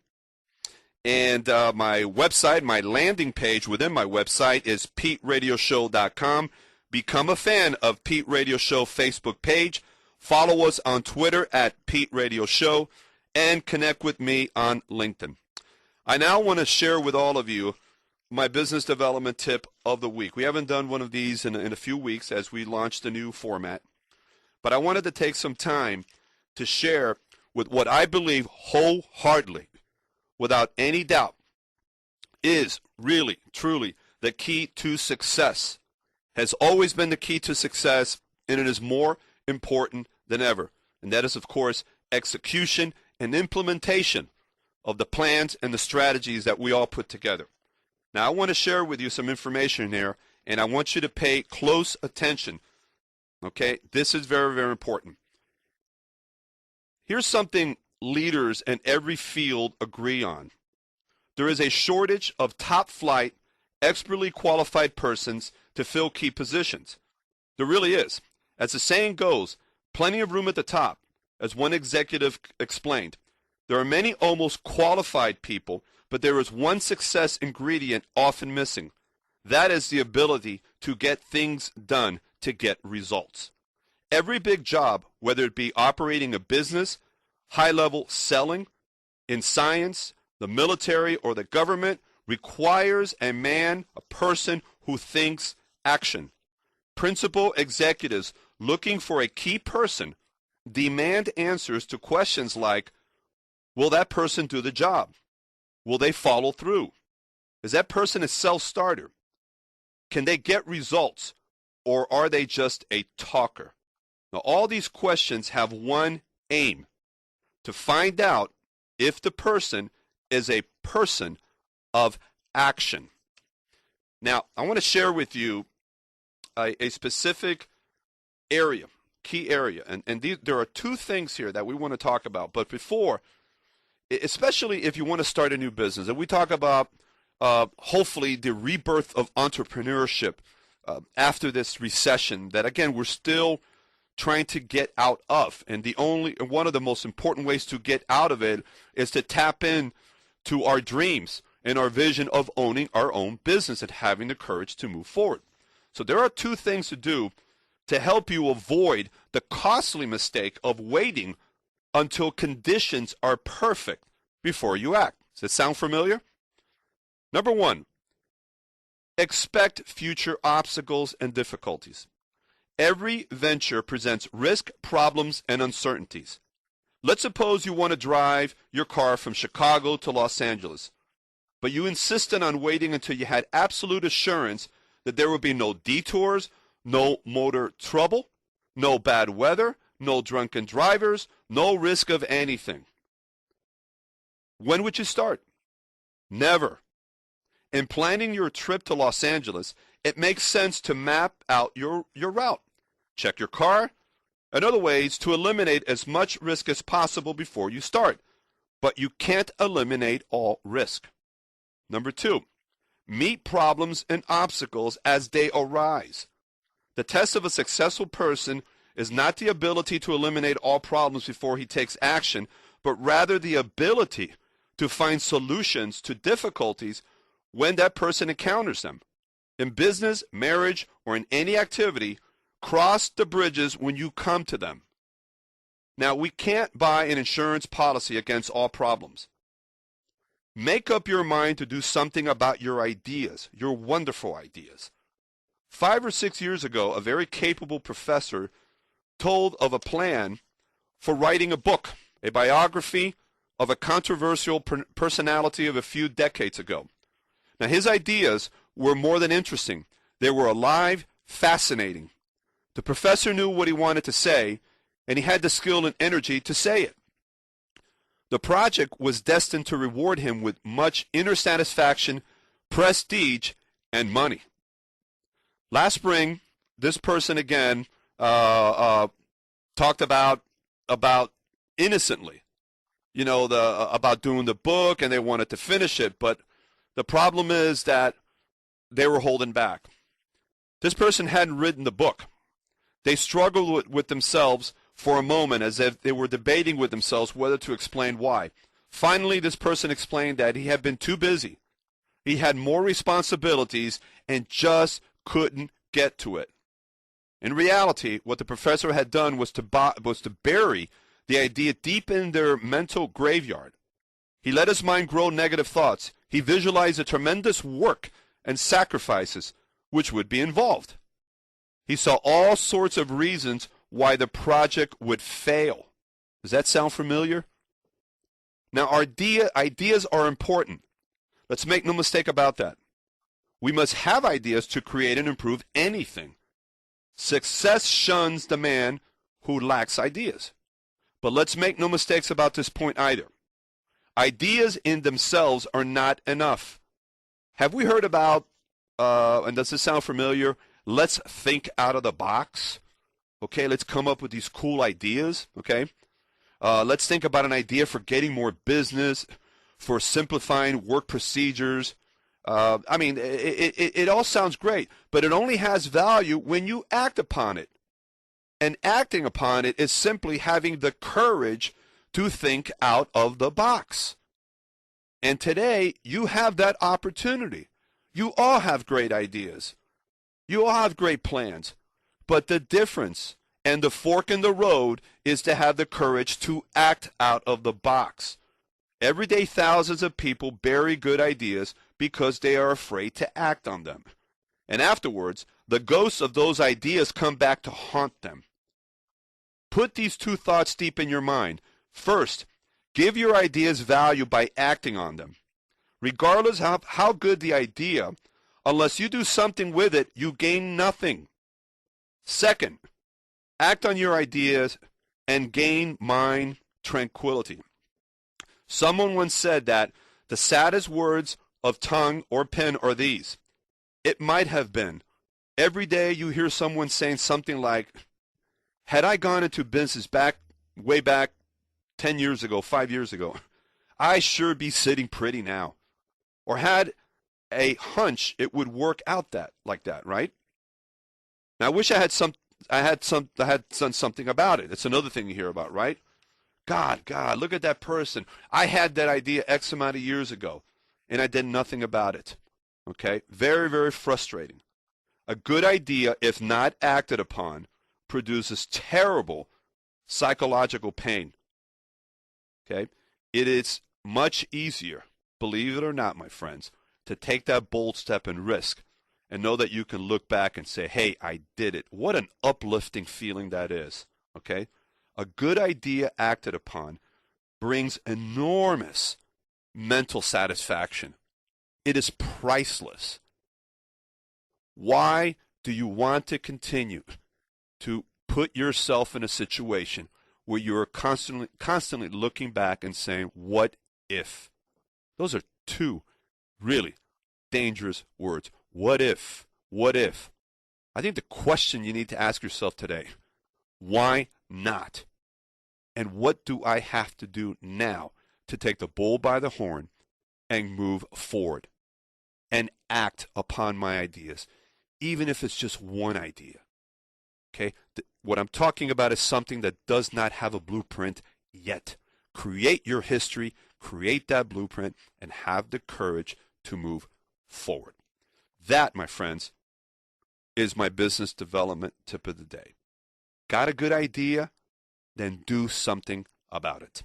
And my website, my landing page within my website is peteradioshow.com. Become a fan of Pete Radio Show Facebook page. Follow us on Twitter at Pete Radio Show, and connect with me on LinkedIn. I now want to share with all of you my business development tip of the week. We haven't done one of these in a few weeks as we launched a new format, but I wanted to take some time to share with what I believe wholeheartedly, without any doubt, is really, truly the key to success. Has always been the key to success, and it is more important than ever. And that is, of course, execution and implementation of the plans and the strategies that we all put together. Now, I want to share with you some information here, and I want you to pay close attention. Okay? This is very, very important. Here's something leaders in every field agree on. There is a shortage of top-flight, expertly qualified persons to fill key positions. There really is. As the saying goes, plenty of room at the top. As one executive explained, there are many almost qualified people, but there is one success ingredient often missing. That is the ability to get things done, to get results. Every big job, whether it be operating a business, high-level selling, in science, the military, or the government, requires a man, a person who thinks action. Principal executives looking for a key person demand answers to questions like, will that person do the job? Will they follow through? Is that person a self-starter? Can they get results, or are they just a talker? Now, all these questions have one aim: to find out if the person is a person of action. Now, I want to share with you a specific area, key area, and there are two things here that we want to talk about. But before, especially if you want to start a new business, and we talk about hopefully the rebirth of entrepreneurship after this recession that, again, we're still trying to get out of. And one of the most important ways to get out of it is to tap in to our dreams and our vision of owning our own business and having the courage to move forward. So there are two things to do to help you avoid the costly mistake of waiting until conditions are perfect before you act. Does that sound familiar? Number one, expect future obstacles and difficulties. Every venture presents risk, problems, and uncertainties. Let's suppose you want to drive your car from Chicago to Los Angeles, but you insisted on waiting until you had absolute assurance that there would be no detours, no motor trouble, no bad weather, no drunken drivers, no risk of anything. When would you start? Never. In planning your trip to Los Angeles, it makes sense to map out your route. Check your car, and other ways to eliminate as much risk as possible before you start. But you can't eliminate all risk. Number two, meet problems and obstacles as they arise. The test of a successful person is not the ability to eliminate all problems before he takes action, but rather the ability to find solutions to difficulties when that person encounters them. In business, marriage, or in any activity, cross the bridges when you come to them. Now, we can't buy an insurance policy against all problems. Make up your mind to do something about your ideas, your wonderful ideas. 5 or 6 years ago, a very capable professor told of a plan for writing a book, a biography of a controversial personality of a few decades ago. Now, his ideas were more than interesting. They were alive, fascinating. The professor knew what he wanted to say, and he had the skill and energy to say it. The project was destined to reward him with much inner satisfaction, prestige, and money. Last spring, this person again talked about innocently, about doing the book, and they wanted to finish it. But the problem is that they were holding back. This person hadn't written the book. They struggled with themselves for a moment, as if they were debating with themselves whether to explain why. Finally, this person explained that he had been too busy. He had more responsibilities and just couldn't get to it. In reality, what the professor had done was to bury the idea deep in their mental graveyard. He let his mind grow negative thoughts. He visualized the tremendous work and sacrifices which would be involved. He saw all sorts of reasons why the project would fail. Does that sound familiar? Now, ideas are important. Let's make no mistake about that. We must have ideas to create and improve anything. Success shuns the man who lacks ideas. But let's make no mistakes about this point either. Ideas in themselves are not enough. Have we heard about, and does this sound familiar, let's think out of the box? Okay, let's come up with these cool ideas, okay? Let's think about an idea for getting more business, for simplifying work procedures. It all sounds great, but it only has value when you act upon it. And acting upon it is simply having the courage to think out of the box. And today, you have that opportunity. You all have great ideas. You all have great plans. But the difference and the fork in the road is to have the courage to act out of the box. Every day, thousands of people bury good ideas because they are afraid to act on them. And afterwards, the ghosts of those ideas come back to haunt them. Put these two thoughts deep in your mind. First, give your ideas value by acting on them. Regardless of how good the idea, unless you do something with it, you gain nothing. Second, act on your ideas and gain mind tranquility. Someone once said that the saddest words of tongue or pen are these. It might have been. Every day you hear someone saying something like, had I gone into business way back 10 years ago, 5 years ago, I sure be sitting pretty now. Or had a hunch it would work out like that, right? Now I wish I had done something about it. It's another thing you hear about, right? God, look at that person. I had that idea X amount of years ago, and I did nothing about it. Okay? Very, very frustrating. A good idea, if not acted upon, produces terrible psychological pain. Okay? It is much easier, believe it or not, my friends, to take that bold step and risk and know that you can look back and say, hey, I did it. What an uplifting feeling that is. Okay? A good idea acted upon brings enormous mental satisfaction. It is priceless. Why do you want to continue to put yourself in a situation where you are constantly looking back and saying, what if? Those are two really dangerous words. What if? What if? I think the question you need to ask yourself today, why not? And what do I have to do now to take the bull by the horn and move forward and act upon my ideas, even if it's just one idea? Okay? What I'm talking about is something that does not have a blueprint yet. Create your history, create that blueprint, and have the courage to move forward. That, my friends, is my business development tip of the day. Got a good idea? Then do something about it.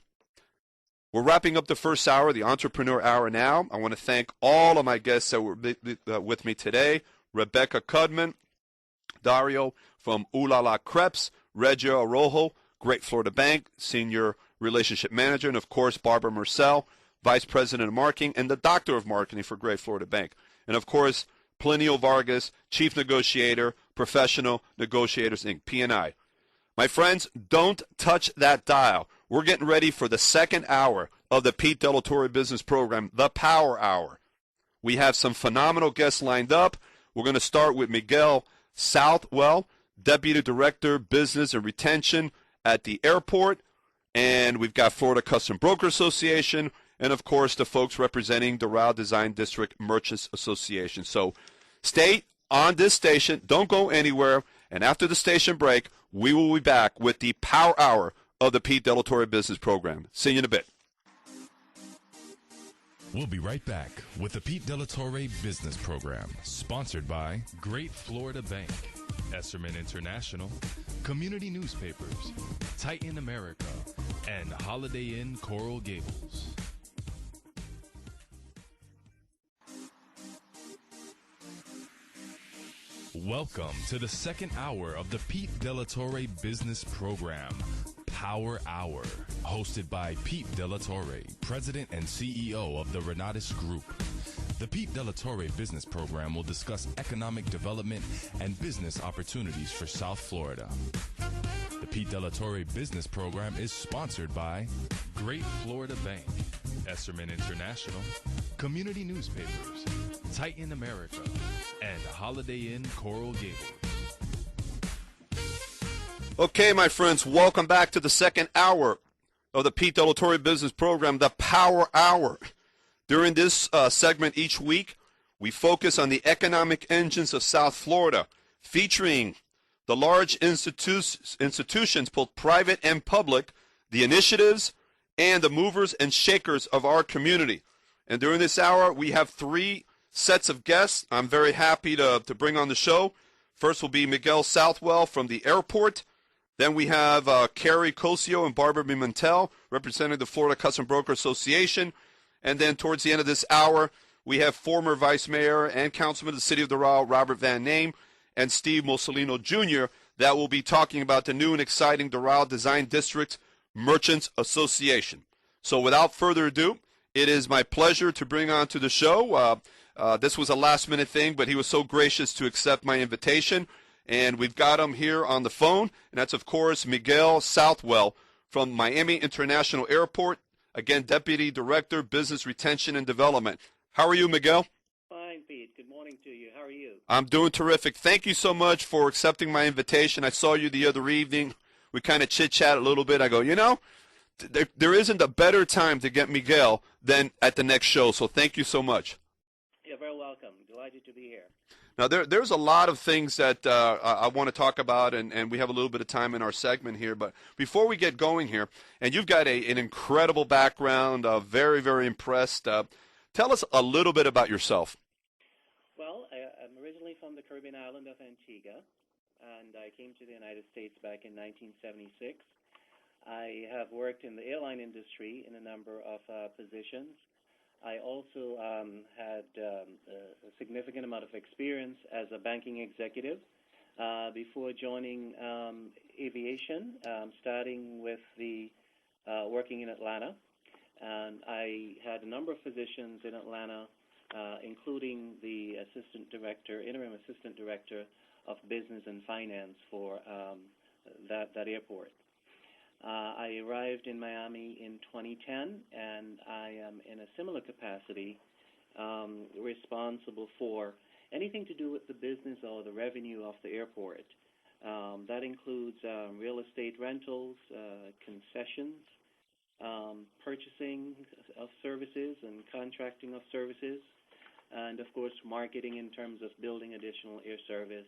We're wrapping up the first hour, the Entrepreneur Hour now. I want to thank all of my guests that were with me today. Rebecca Cudman, Dario from Ooh La La Crepes, Reggio Arojo, Great Florida Bank, Senior Relationship Manager, and of course Barbara Marcel, Vice President of Marketing, and the Doctor of Marketing for Great Florida Bank. And of course, Plinio Vargas, Chief Negotiator, Professional Negotiators, Inc., P&I. My friends, don't touch that dial. We're getting ready for the second hour of the Pete Della Torre Business Program, the Power Hour. We have some phenomenal guests lined up. We're going to start with Miguel Southwell. Deputy Director, Business and Retention at the airport. And we've got Florida Custom Broker Association, and, of course, the folks representing Doral Design District Merchants Association. So stay on this station. Don't go anywhere. And after the station break, we will be back with the Power Hour of the Pete De La Torre Business Program. See you in a bit. We'll be right back with the Pete De La Torre Business Program, sponsored by Great Florida Bank, Esserman International, Community Newspapers, Titan America, and Holiday Inn Coral Gables. Welcome to the second hour of the Pete De La Torre Business Program, Power Hour, hosted by Pete De La Torre, President and CEO of the Renatus Group. The Pete De La Torre Business Program will discuss economic development and business opportunities for South Florida. The Pete De La Torre Business Program is sponsored by Great Florida Bank, Esserman International, Community Newspapers, Titan America, and Holiday Inn Coral Gables. Okay, my friends, welcome back to the second hour of the Pete De La Torre Business Program, the Power Hour. During this segment each week, we focus on the economic engines of South Florida, featuring the large institutions, both private and public, the initiatives, and the movers and shakers of our community. And during this hour, we have three sets of guests I'm very happy to bring on the show. First will be Miguel Southwell from the airport. Then we have Carrie Cosio and Barbara Pimentel representing the Florida Custom Broker Association. And then towards the end of this hour, we have former Vice Mayor and Councilman of the City of Doral, Robert Van Name, and Steve Mussolino Jr. that will be talking about the new and exciting Doral Design District Merchants Association. So without further ado, it is my pleasure to bring on to the show. This was a last-minute thing, but he was so gracious to accept my invitation. And we've got him here on the phone, and that's, of course, Miguel Southwell from Miami International Airport. Again, Deputy Director, Business Retention and Development. How are you, Miguel? Fine, Pete. Good morning to you. How are you? I'm doing terrific. Thank you so much for accepting my invitation. I saw you the other evening. We kind of chit-chat a little bit. I go, there isn't a better time to get Miguel than at the next show, so thank you so much. You're very welcome. Delighted to be here. Now, there's a lot of things that I want to talk about, and we have a little bit of time in our segment here. But before we get going here, and you've got an incredible background, very, very impressed. Tell us a little bit about yourself. Well, I'm originally from the Caribbean island of Antigua, and I came to the United States back in 1976. I have worked in the airline industry in a number of positions. I also had a significant amount of experience as a banking executive before joining aviation, starting with working in Atlanta. And I had a number of positions in Atlanta, including the interim assistant director of business and finance for that airport. I arrived in Miami in 2010, and I am in a similar capacity responsible for anything to do with the business or the revenue of the airport. That includes real estate rentals, concessions, purchasing of services and contracting of services, and, of course, marketing in terms of building additional air service.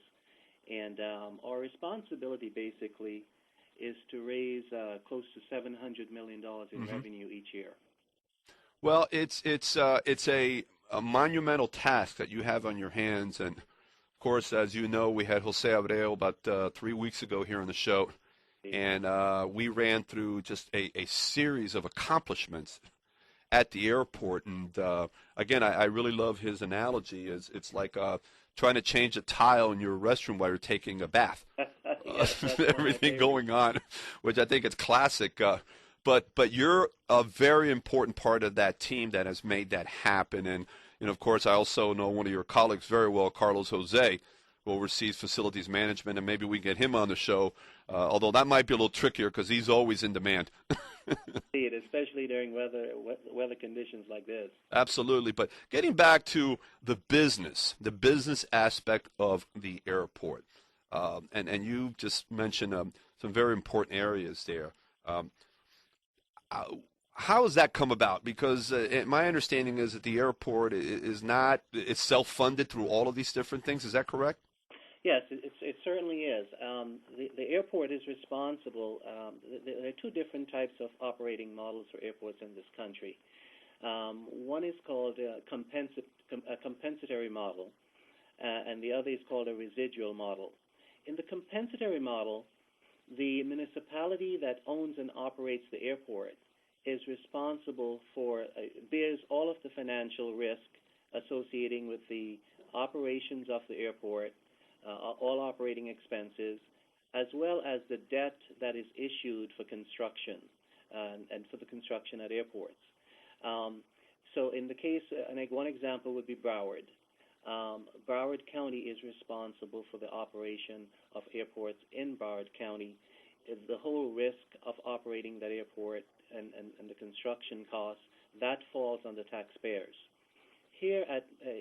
And our responsibility, basically, is to raise close to $700 million in revenue each year. Well, it's a monumental task that you have on your hands. And, of course, as you know, we had Jose Abreu about 3 weeks ago here on the show. And we ran through just a series of accomplishments at the airport. And, again, I really love his analogy. It's like trying to change a tile in your restroom while you're taking a bath. Yes, everything going on, which I think is classic. But you're a very important part of that team that has made that happen. And of course, I also know one of your colleagues very well, Carlos Jose, who oversees facilities management, and maybe we can get him on the show, although that might be a little trickier because he's always in demand. Especially during weather conditions like this. Absolutely. But getting back to the business aspect of the airport. and you just mentioned some very important areas there. How has that come about? Because my understanding is that the airport is not, it's self-funded through all of these different things. Is that correct? Yes, it certainly is. The airport is responsible. There are two different types of operating models for airports in this country. One is called a compensatory model, and the other is called a residual model. In the compensatory model, the municipality that owns and operates the airport is responsible for, bears all of the financial risk associating with the operations of the airport, all operating expenses, as well as the debt that is issued for construction and for the construction at airports. So in the case, one example would be Broward. Broward County is responsible for the operation of airports in Broward County. The whole risk of operating that airport and the construction costs, that falls on the taxpayers. Here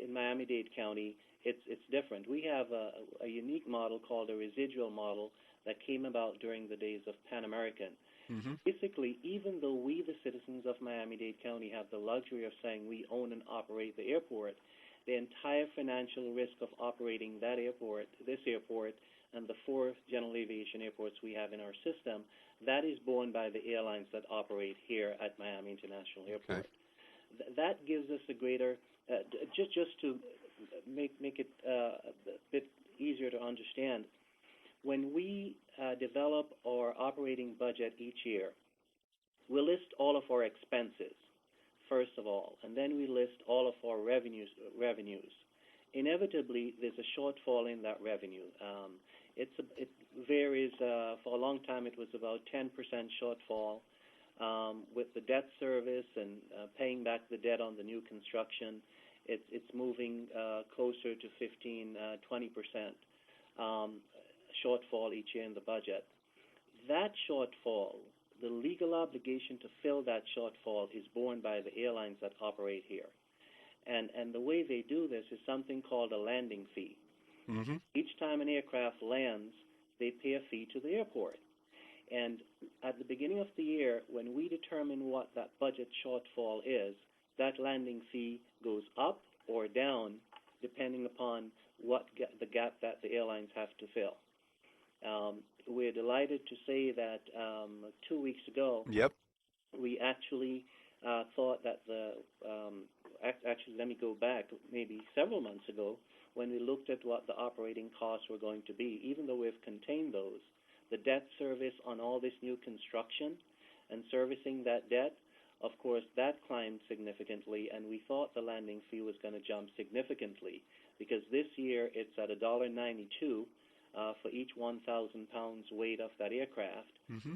in Miami-Dade County, it's different. We have a unique model called a residual model that came about during the days of Pan American. Mm-hmm. Basically, even though we, the citizens of Miami-Dade County, have the luxury of saying we own and operate the airport, the entire financial risk of operating that airport, this airport, and the 4 general aviation airports we have in our system, that is borne by the airlines that operate here at Miami International Airport. Okay. That gives us a greater, just to make it a bit easier to understand, when we develop our operating budget each year, we list all of our expenses, first of all, and then we list all of our revenues. Inevitably, there's a shortfall in that revenue. It varies. For a long time, it was about 10% shortfall. With the debt service and paying back the debt on the new construction, it's moving closer to 15-20% shortfall each year in the budget. That shortfall, the legal obligation to fill that shortfall, is borne by the airlines that operate here. And the way they do this is something called a landing fee. Mm-hmm. Each time an aircraft lands, they pay a fee to the airport. And at the beginning of the year, when we determine what that budget shortfall is, that landing fee goes up or down depending upon what the gap that the airlines have to fill. We're delighted to say that 2 weeks ago, we actually thought that actually, let me go back, maybe several months ago, when we looked at what the operating costs were going to be, even though we've contained those, the debt service on all this new construction and servicing that debt, of course, that climbed significantly, and we thought the landing fee was going to jump significantly, because this year it's at $1.92 for each 1,000 pounds weight of that aircraft. Mm-hmm.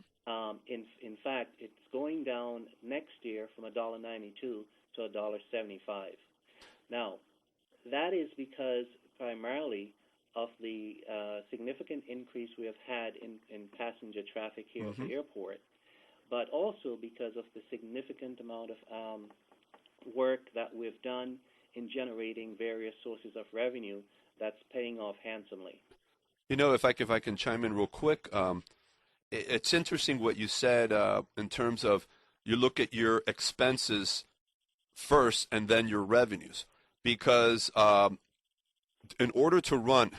In fact, it's going down next year from $1.92 to $1.75. Now, that is because primarily of the significant increase we have had in passenger traffic here at the airport, but also because of the significant amount of work that we've done in generating various sources of revenue that's paying off handsomely. You know, if I can chime in real quick, it's interesting what you said in terms of you look at your expenses first and then your revenues, because in order to run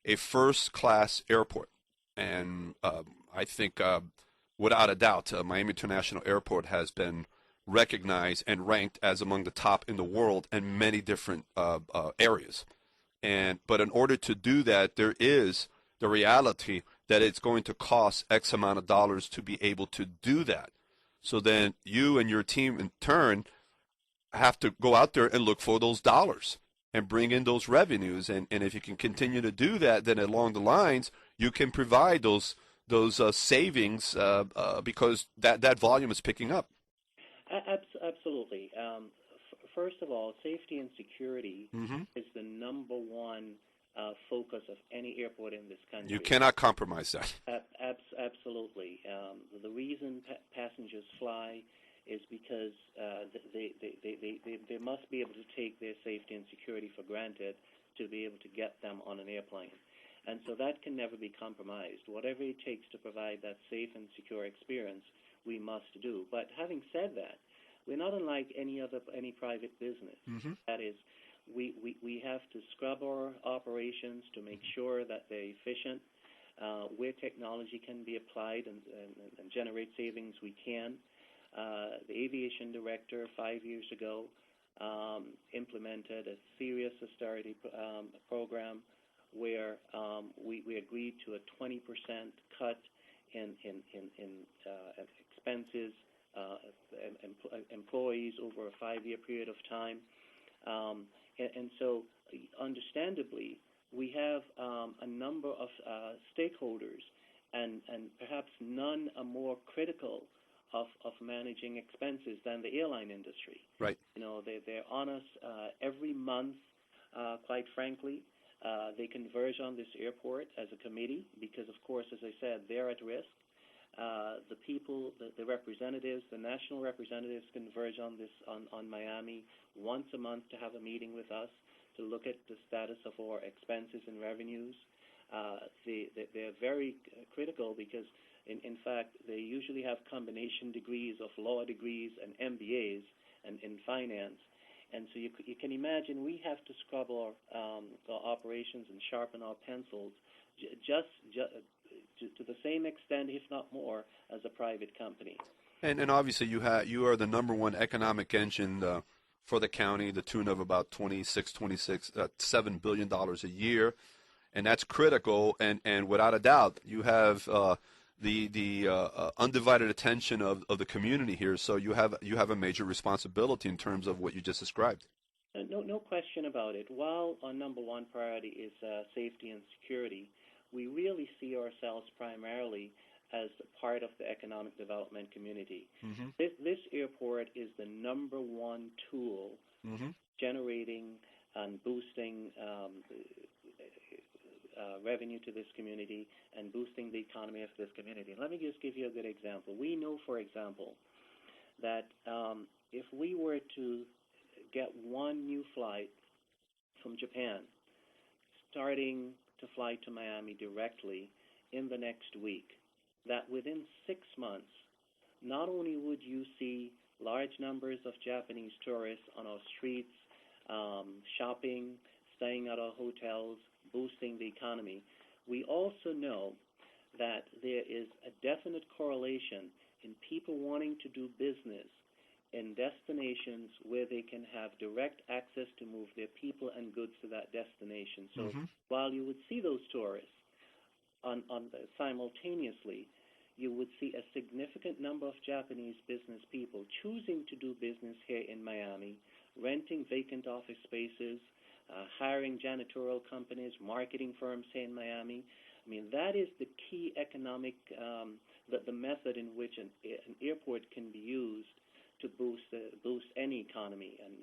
a first-class airport, and I think without a doubt, Miami International Airport has been recognized and ranked as among the top in the world in many different areas. But in order to do that, there is the reality that it's going to cost X amount of dollars to be able to do that. So then you and your team in turn have to go out there and look for those dollars and bring in those revenues. And if you can continue to do that, then along the lines, you can provide those savings because that volume is picking up. Absolutely. First of all, safety and security is the number one focus of any airport in this country. You cannot compromise that. Absolutely. The reason passengers fly is because they must be able to take their safety and security for granted to be able to get them on an airplane. And so that can never be compromised. Whatever it takes to provide that safe and secure experience, we must do. But having said that, we're not unlike any private business. Mm-hmm. That is, we have to scrub our operations to make sure that they're efficient. Where technology can be applied and generate savings, we can. The aviation director 5 years ago implemented a serious austerity program where we agreed to a 20% cut in expenses, employees over a 5-year period of time. And so, understandably, we have a number of stakeholders, and perhaps none are more critical of managing expenses than the airline industry. Right. You know, they're on us every month, quite frankly. They converge on this airport as a committee because, of course, as I said, they're at risk. The people, the representatives, the national representatives converge on this on Miami once a month to have a meeting with us to look at the status of our expenses and revenues. They're very critical because, in fact, they usually have combination degrees of law degrees and MBAs and in finance. And so you can imagine we have to scrub our operations and sharpen our pencils to the same extent, if not more, as a private company. And obviously you are the number one economic engine for the county, the tune of about $7 billion a year, and that's critical. And without a doubt, you have the undivided attention of the community here. So you have a major responsibility in terms of what you just described. No question about it. While our number one priority is safety and security, we really see ourselves primarily as a part of the economic development community. Mm-hmm. This airport is the number one tool generating and boosting revenue to this community and boosting the economy of this community. Let me just give you a good example. We know, for example, that if we were to get one new flight from Japan starting to fly to Miami directly in the next week, that within 6 months, not only would you see large numbers of Japanese tourists on our streets, shopping, staying at our hotels, boosting the economy, we also know that there is a definite correlation in people wanting to do business in destinations where they can have direct access to move their people and goods to that destination. So while you would see those tourists simultaneously, you would see a significant number of Japanese business people choosing to do business here in Miami, renting vacant office spaces, hiring janitorial companies, marketing firms here in Miami. I mean, that is the key economic, the method in which an airport can be used to boost any economy. And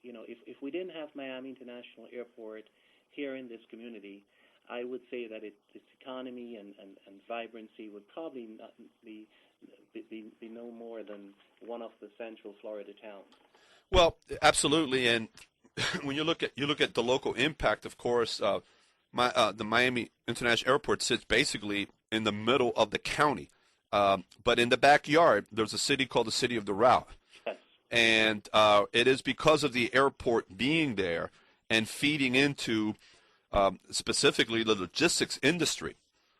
you know, if we didn't have Miami International Airport here in this community, I would say that its economy and vibrancy would probably not be no more than one of the central Florida towns. Well, absolutely. And when you look at the local impact, of course, the Miami International Airport sits basically in the middle of the county. But in the backyard, there's a city called the City of Doral. Yes. And it is because of the airport being there and feeding into specifically the logistics industry,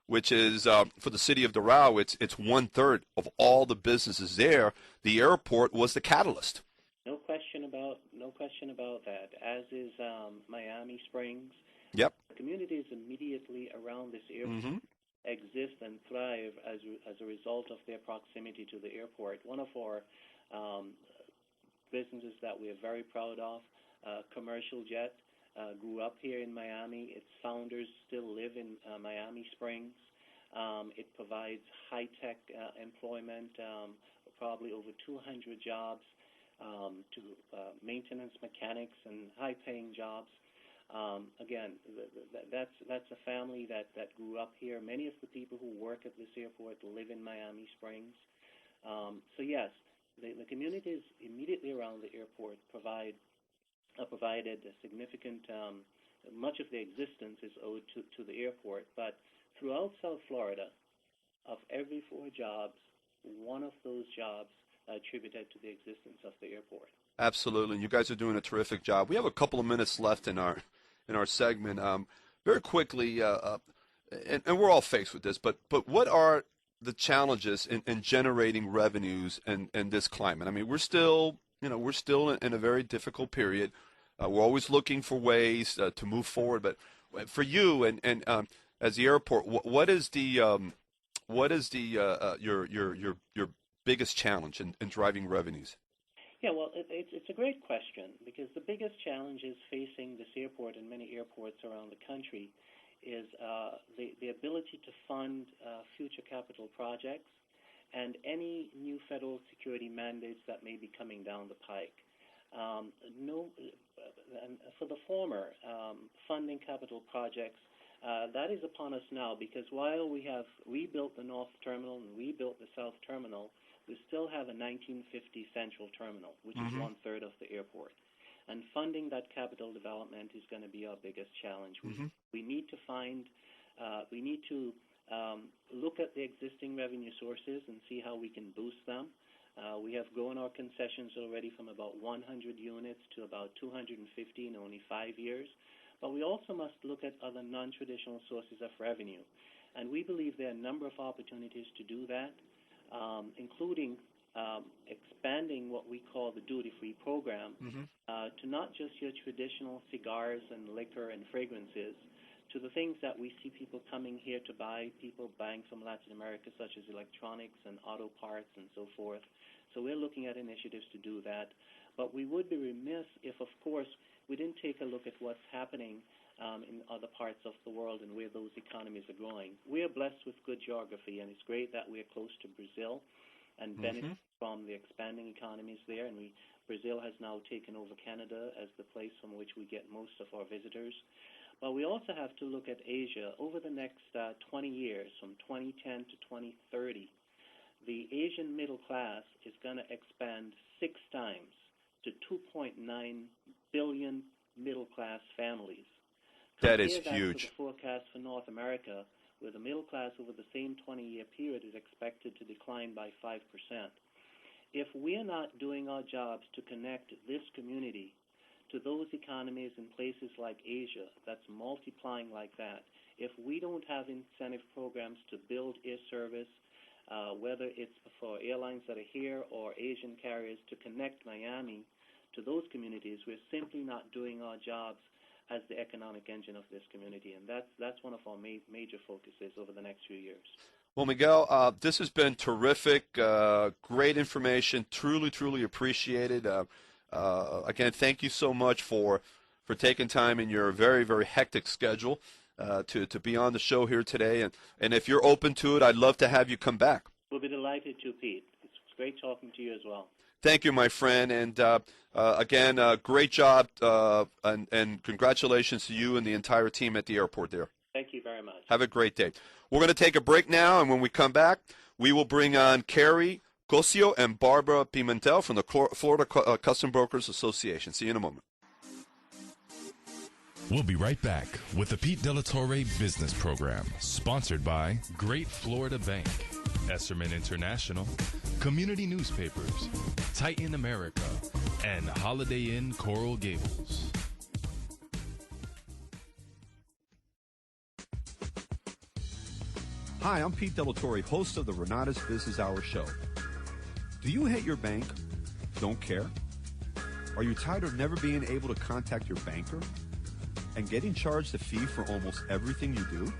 which is for the City of Doral, it's 1/3 of all the businesses there. The airport was the catalyst. No question about that, as is Miami Springs. Yep. The communities immediately around this airport exist and thrive as a result of their proximity to the airport. One of our businesses that we are very proud of, Commercial Jet, grew up here in Miami. Its founders still live in Miami Springs. It provides high-tech employment, probably over 200 jobs to maintenance mechanics and high-paying jobs. Again, that's a family that grew up here. Many of the people who work at this airport live in Miami Springs. So yes, the communities immediately around the airport provided a significant much of their existence is owed to the airport. But throughout South Florida, of every 4 jobs, one of those jobs attributed to the existence of the airport. Absolutely. You guys are doing a terrific job. We have a couple of minutes left in our segment. Very quickly, and we're all faced with this, but what are the challenges in generating revenues in this climate? I mean, we're still in a very difficult period. We're always looking for ways to move forward. But for you and as the airport, what is your biggest challenge in driving revenues? Yeah, well, it's a great question, because the biggest challenges facing this airport and many airports around the country is the ability to fund future capital projects and any new federal security mandates that may be coming down the pike. For the former, funding capital projects, that is upon us now, because while we have rebuilt the North Terminal and rebuilt the South Terminal, we still have a 1950 Central Terminal, which is 1/3 of the airport. And funding that capital development is going to be our biggest challenge. We need to look at the existing revenue sources and see how we can boost them. We have grown our concessions already from about 100 units to about 250 in only 5 years. But we also must look at other non-traditional sources of revenue. And we believe there are a number of opportunities to do that, including expanding what we call the duty-free program to not just your traditional cigars and liquor and fragrances, to the things that we see people coming here to buy, people buying from Latin America, such as electronics and auto parts and so forth. So we're looking at initiatives to do that. But we would be remiss if, of course, we didn't take a look at what's happening in other parts of the world and where those economies are growing. We are blessed with good geography, and it's great that we're close to Brazil and benefit from the expanding economies there. And Brazil has now taken over Canada as the place from which we get most of our visitors. But we also have to look at Asia. Over the next 20 years, from 2010 to 2030, the Asian middle class is going to expand 6 times to 2.9 billion middle-class families. That is Compare huge. To the forecast for North America, where the middle class over the same 20-year period is expected to decline by 5%. If we are not doing our jobs to connect this community to those economies in places like Asia that's multiplying like that, if we don't have incentive programs to build air service, whether it's for airlines that are here or Asian carriers to connect Miami to those communities, we're simply not doing our jobs as the economic engine of this community, and that's one of our major focuses over the next few years. Well, Miguel, this has been terrific, great information, truly appreciated. Again, thank you so much for taking time in your very, very hectic schedule to be on the show here today. And if you're open to it, I'd love to have you come back. We'll be delighted to, Pete. It's great talking to you as well. Thank you, my friend. And again, great job, and congratulations to you and the entire team at the airport there. Thank you very much. Have a great day. We're going to take a break now, and when we come back, we will bring on Carrie Cosio and Barbara Pimentel from the Florida Custom Brokers Association. See you in a moment. We'll be right back with the Pete Delatorre Business Program, sponsored by Great Florida Bank, Esserman International, Community Newspapers, Titan America, and Holiday Inn Coral Gables. Hi, I'm Pete Delatorre, host of the Renata's Business Hour show. Do you hate your bank? Don't care? Are you tired of never being able to contact your banker and getting charged a fee for almost everything you do?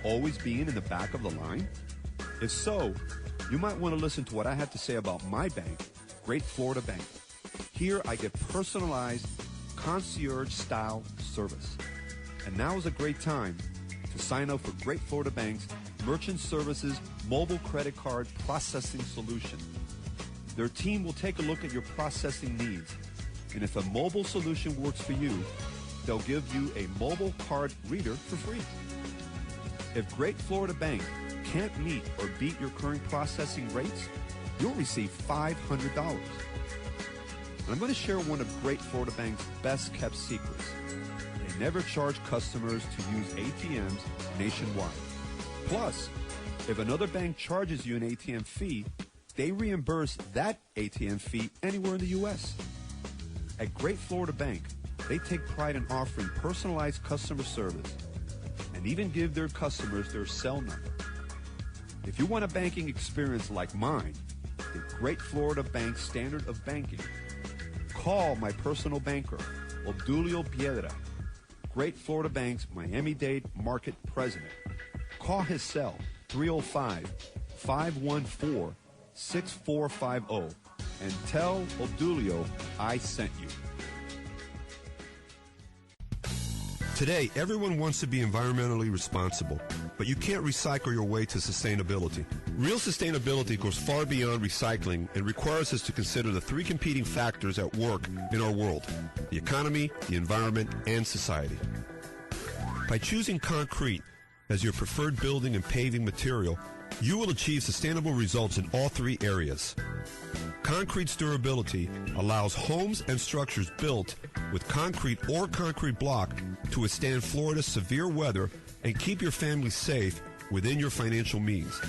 Always being in the back of the line? If so, you might want to listen to what I have to say about my bank, Great Florida Bank. Here I get personalized, concierge-style service. And now is a great time to sign up for Great Florida Bank's Merchant Services Mobile Credit Card Processing Solution. Their team will take a look at your processing needs, and if a mobile solution works for you, they'll give you a mobile card reader for free. If Great Florida Bank can't meet or beat your current processing rates, you'll receive $500. And I'm going to share one of Great Florida Bank's best-kept secrets. They never charge customers to use ATMs nationwide. Plus, if another bank charges you an ATM fee, they reimburse that ATM fee anywhere in the U.S. At Great Florida Bank, they take pride in offering personalized customer service and even give their customers their cell number. If you want a banking experience like mine, the Great Florida Bank Standard of Banking, call my personal banker, Obdulio Piedra, Great Florida Bank's Miami-Dade Market President. Call his cell, 305-514-6450, and tell Obdulio I sent you. Today, everyone wants to be environmentally responsible, but you can't recycle your way to sustainability. Real sustainability goes far beyond recycling and requires us to consider the three competing factors at work in our world: the economy, the environment, and society. By choosing concrete as your preferred building and paving material, you will achieve sustainable results in all three areas. Concrete's durability allows homes and structures built with concrete or concrete block to withstand Florida's severe weather and keep your family safe within your financial means.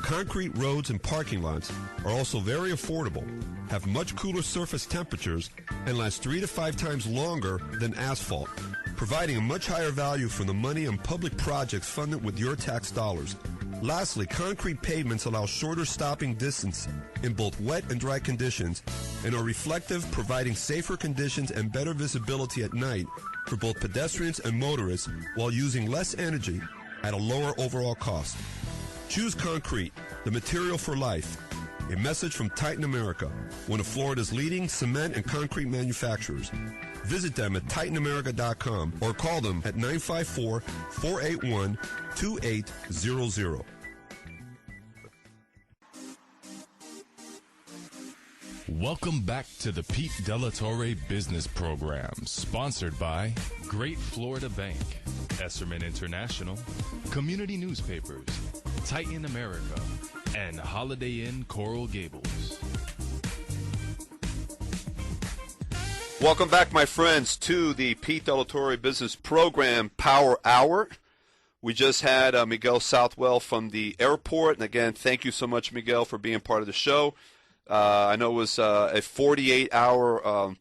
Concrete roads and parking lots are also very affordable, have much cooler surface temperatures, and last 3 to 5 times longer than asphalt, providing a much higher value for the money on public projects funded with your tax dollars. Lastly, concrete pavements allow shorter stopping distance in both wet and dry conditions and are reflective, providing safer conditions and better visibility at night for both pedestrians and motorists while using less energy at a lower overall cost. Choose concrete, the material for life. A message from Titan America, one of Florida's leading cement and concrete manufacturers. Visit them at TitanAmerica.com or call them at 954-481-2800. Welcome back to the Pete Della Torre Business Program, sponsored by Great Florida Bank, Esserman International, Community Newspapers, Titan America, and Holiday Inn Coral Gables. Welcome back, my friends, to the Pete Della Torre Business Program Power Hour. We just had Miguel Southwell from the airport, and again, thank you so much, Miguel, for being part of the show. I know it was a 48-hour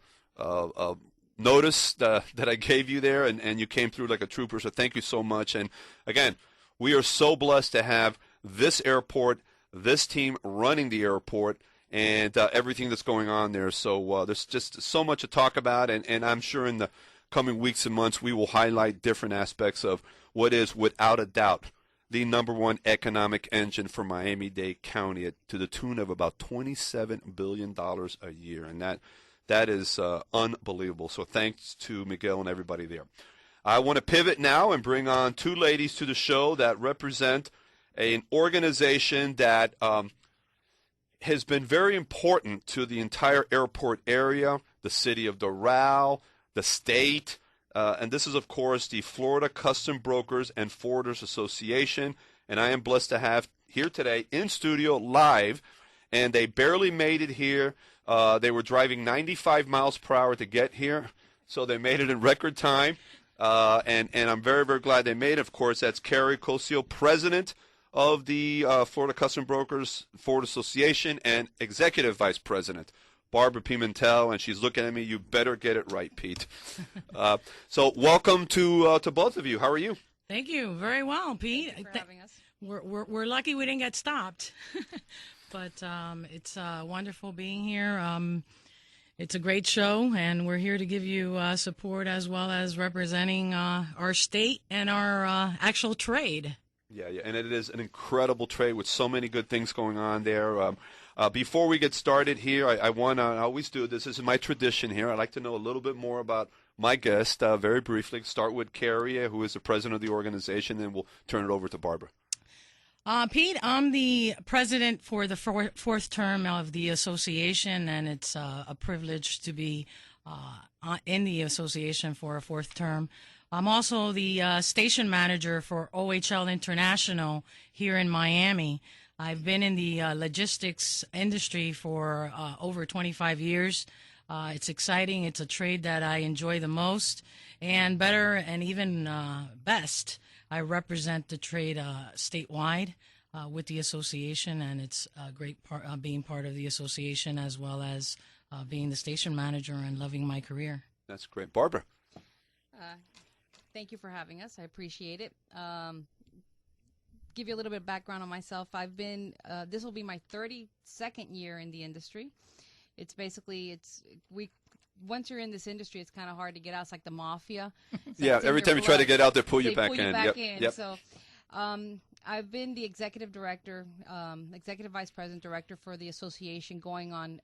notice that I gave you there, and you came through like a trooper, so thank you so much. And again, we are so blessed to have this airport, this team running the airport, and everything that's going on there. So there's just so much to talk about, and I'm sure in the coming weeks and months we will highlight different aspects of what is, without a doubt, the number one economic engine for Miami-Dade County to the tune of about $27 billion a year. And that is unbelievable. So thanks to Miguel and everybody there. I want to pivot now and bring on two ladies to the show that represent an organization that has been very important to the entire airport area, the city of Doral, the state, and this is, of course, the Florida Custom Brokers and Forwarders Association. And I am blessed to have here today in studio live, and they barely made it here. They were driving 95 miles per hour to get here, so they made it in record time. And I'm very, very glad they made it. Of course, that's Carrie Cosio, president of the Florida Custom Brokers Forward Association, and executive vice president, Barbara Pimentel, and she's looking at me. You better get it right, Pete. So welcome to both of you. How are you? Thank you. Very well, Pete. Thanks for having us. We're lucky we didn't get stopped, but it's wonderful being here. It's a great show, and we're here to give you support as well as representing our state and our actual trade. Yeah, and it is an incredible trade with so many good things going on there. Before we get started here, I always do this. This is my tradition here. I'd like to know a little bit more about my guest, very briefly. Start with Carrie, who is the president of the organization, then we'll turn it over to Barbara. Pete, I'm the president for the fourth term of the association, and it's a privilege to be in the association for a fourth term. I'm also the station manager for OHL International here in Miami. I've been in the logistics industry for over 25 years. It's exciting. It's a trade that I enjoy the most. And better and even best, I represent the trade statewide with the association, and it's a great part being part of the association as well as being the station manager and loving my career. That's great. Barbara. Thank you for having us. I appreciate it. Give you a little bit of background on myself. I've been, this will be my 32nd year in the industry. It's basically, once you're in this industry, it's kind of hard to get out. It's like the mafia. Yeah, every time you try to get out, they pull you back in. Yep. So I've been the executive director, executive vice president director for the association going on.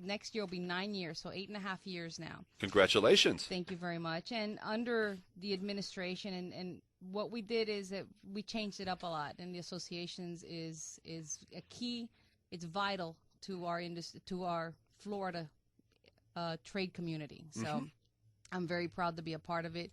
Next year will be 9 years, so 8.5 years now. Congratulations. Thank you very much. And under the administration, and what we did is that we changed it up a lot. And the associations is a key. It's vital to our industry, to our Florida trade community. So I'm very proud to be a part of it.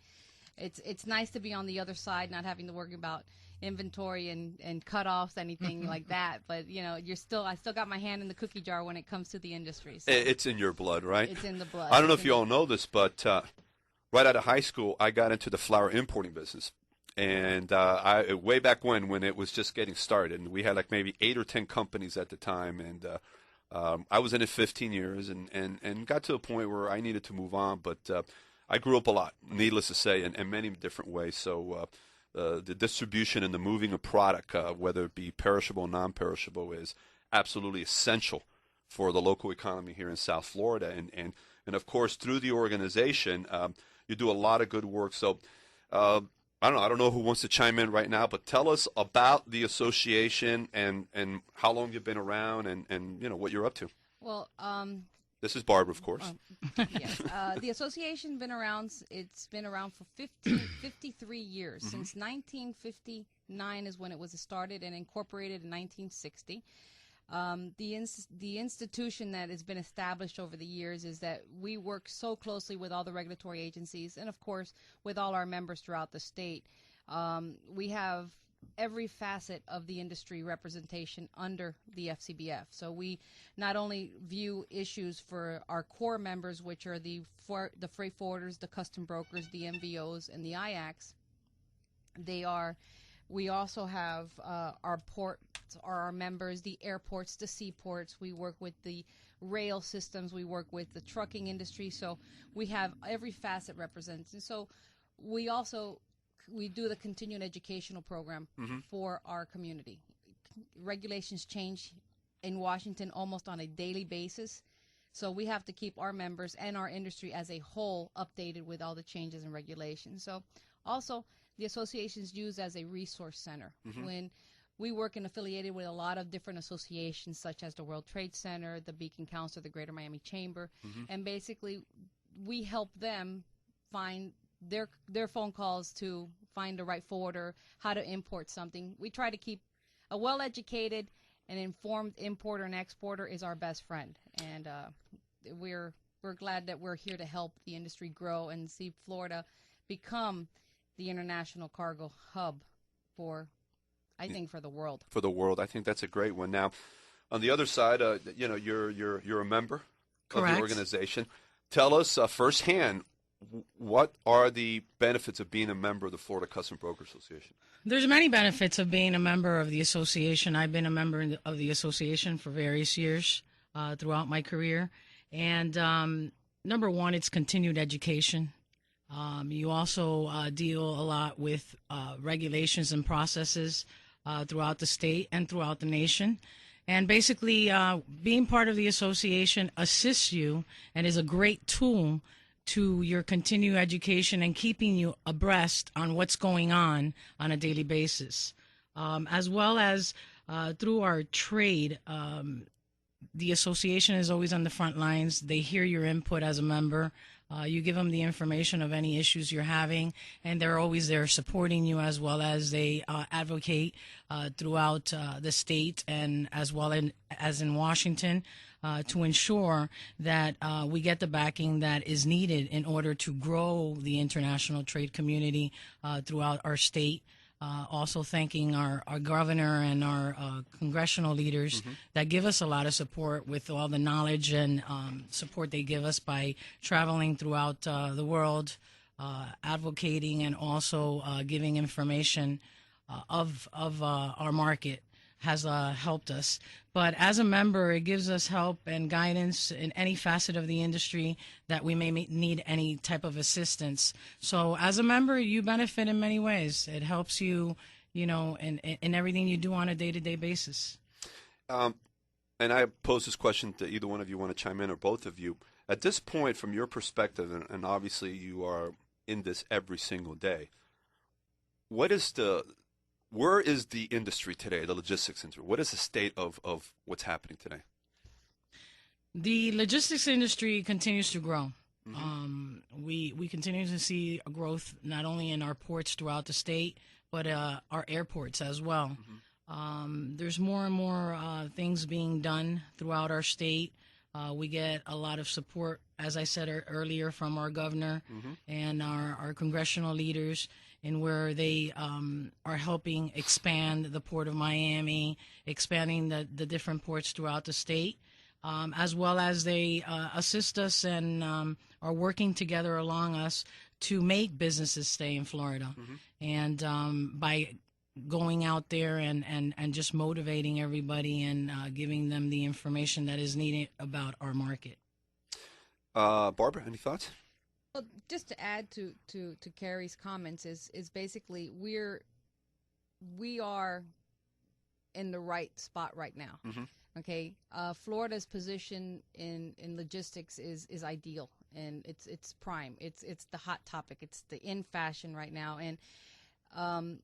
It's nice to be on the other side, not having to worry about inventory and cutoffs, anything like that. But I still got my hand in the cookie jar when it comes to the industry. So It's in your blood, right? it's in the blood. I don't know if you all know this, but right out of high school, I got into the flour importing business. And way back when it was just getting started, and we had like maybe 8 or 10 companies at the time, and I was in it 15 years and got to a point where I needed to move on, but I grew up a lot, needless to say, in many different ways. So the distribution and the moving of product, whether it be perishable or non-perishable, is absolutely essential for the local economy here in South Florida. And of course, through the organization, you do a lot of good work. So I don't know who wants to chime in right now, but tell us about the association and how long you've been around and what you're up to. Well, this is Barbara, of course. yes. The association been around. It's been around for 53 years. Since 1959 is when it was started and incorporated in 1960. The institution that has been established over the years is that we work so closely with all the regulatory agencies and, of course, with all our members throughout the state. We have every facet of the industry representation under the FCBF. So we not only view issues for our core members, which are the freight forwarders, the custom brokers, the MVOs, and the IACs. We also have our ports, or our members, the airports, the seaports. We work with the rail systems. We work with the trucking industry. So we have every facet represented. And so we do the continuing educational program for our community. Regulations change in Washington almost on a daily basis. So we have to keep our members and our industry as a whole updated with all the changes and regulations. So also, the association is used as a resource center. When we work and affiliated with a lot of different associations, such as the World Trade Center, the Beacon Council, the Greater Miami Chamber, and basically we help them find their phone calls to find the right forwarder, how to import something. We try to keep a well-educated and informed importer and exporter is our best friend, and we're glad that we're here to help the industry grow and see Florida become the international cargo hub for the world. For the world, I think that's a great one. Now, on the other side, you're a member Correct. of the organization. Tell us firsthand, what are the benefits of being a member of the Florida Custom Broker Association? There's many benefits of being a member of the association. I've been a member of the association for various years throughout my career. And number one, it's continued education. You also deal a lot with regulations and processes throughout the state and throughout the nation. And basically, being part of the association assists you and is a great tool to your continued education and keeping you abreast on what's going on a daily basis. As well as through our trade, the association is always on the front lines. They hear your input as a member. You give them the information of any issues you're having, and they're always there supporting you, as well as they advocate throughout the state and as well as in Washington to ensure that we get the backing that is needed in order to grow the international trade community throughout our state. Also thanking our governor and our congressional leaders that give us a lot of support with all the knowledge and support they give us by traveling throughout the world advocating and also giving information of our market has helped us. But as a member, it gives us help and guidance in any facet of the industry that we may need any type of assistance. So as a member, you benefit in many ways. It helps you, in everything you do on a day-to-day basis. And I pose this question to either one of you want to chime in, or both of you. At this point, from your perspective, and obviously you are in this every single day, where is the industry today, the logistics industry? What is the state of what's happening today? The logistics industry continues to grow. Mm-hmm. We continue to see a growth not only in our ports throughout the state, but our airports as well. Mm-hmm. There's more and more things being done throughout our state. We get a lot of support, as I said earlier, from our governor and our congressional leaders, in where they are helping expand the Port of Miami, expanding the different ports throughout the state, as well as they assist us and are working together along us to make businesses stay in Florida. And by going out there and just motivating everybody and giving them the information that is needed about our market. Barbara, any thoughts? Well, just to add to Carrie's comments is basically we are in the right spot right now. Okay, Florida's position in logistics is ideal, and it's prime. It's the hot topic. It's the in fashion right now, and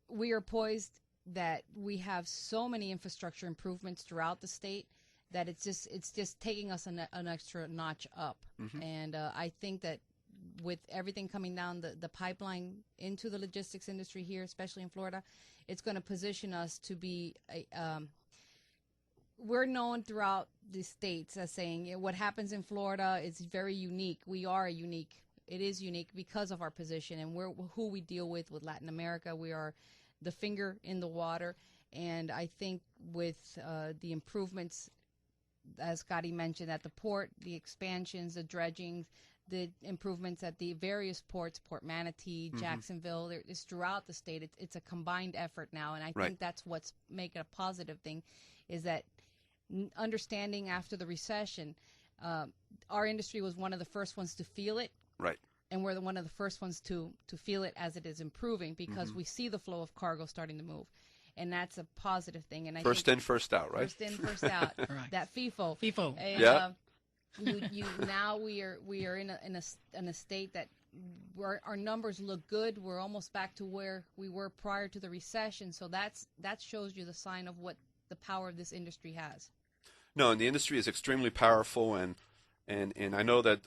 we are poised that we have so many infrastructure improvements throughout the state that it's just taking us an extra notch up. And I think that with everything coming down the pipeline into the logistics industry here, especially in Florida, it's going to position us to be we're known throughout the states as saying, what happens in Florida is very unique. We are unique. It is unique because of our position and who we deal with Latin America. We are the finger in the water. And I think with the improvements, as Scotty mentioned, at the port, the expansions, the dredging, the improvements at the various ports, Port Manatee, Jacksonville, it's throughout the state. It's a combined effort now. And I think that's what's making a positive thing, is that understanding after the recession, our industry was one of the first ones to feel it. Right. And we're one of the first ones to feel it as it is improving, because we see the flow of cargo starting to move. And that's a positive thing. And I first think in, first out, right? First in, first out. That FIFO. FIFO. And, yeah. Now we are in a state that our numbers look good. We're almost back to where we were prior to the recession. So that shows you the sign of what the power of this industry has. No, and the industry is extremely powerful, and I know that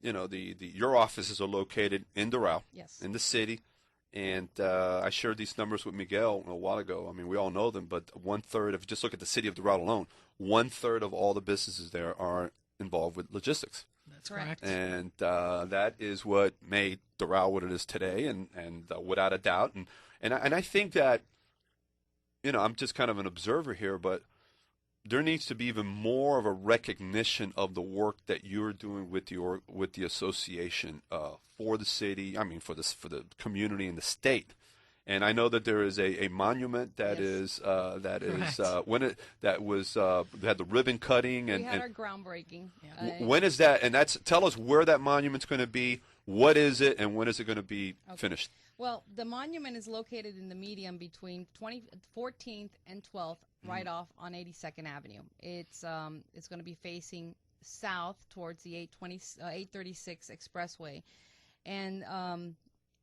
your offices are located in Doral, yes, in the city, and I shared these numbers with Miguel a while ago. I mean, we all know them, but 1/3 of, just look at the city of Doral alone, 1/3 of all the businesses there are involved with logistics. That's correct. And that is what made Doral what it is today, and without a doubt, and I think that, I'm just kind of an observer here, but there needs to be even more of a recognition of the work that you're doing with the association for the city. I mean, for the community and the state. And I know that there is a monument that is they had the ribbon cutting and we had our groundbreaking. When is that? And tell us where that monument's going to be. What is it, and when is it going to be finished? Well, the monument is located in the medium between 14th and 12th, right off on 82nd Avenue. It's going to be facing south towards the 836 Expressway, and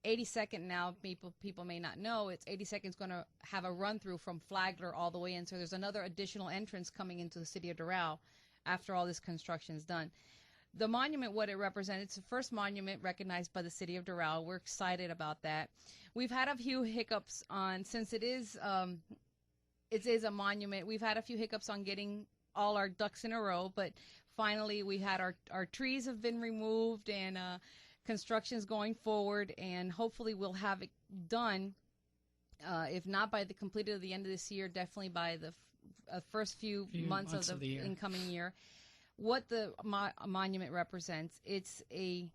82nd now. People may not know, it's 82nd is going to have a run through from Flagler all the way in. So there's another additional entrance coming into the city of Doral after all this construction is done. The monument, what it represents, it's the first monument recognized by the city of Doral. We're excited about that. We've had a few hiccups since it is a monument. We've had a few hiccups on getting all our ducks in a row, but finally we had our trees have been removed, and construction's going forward, and hopefully we'll have it done, if not by the completed of the end of this year, definitely by the first few months of the incoming year. What the monument represents, it's a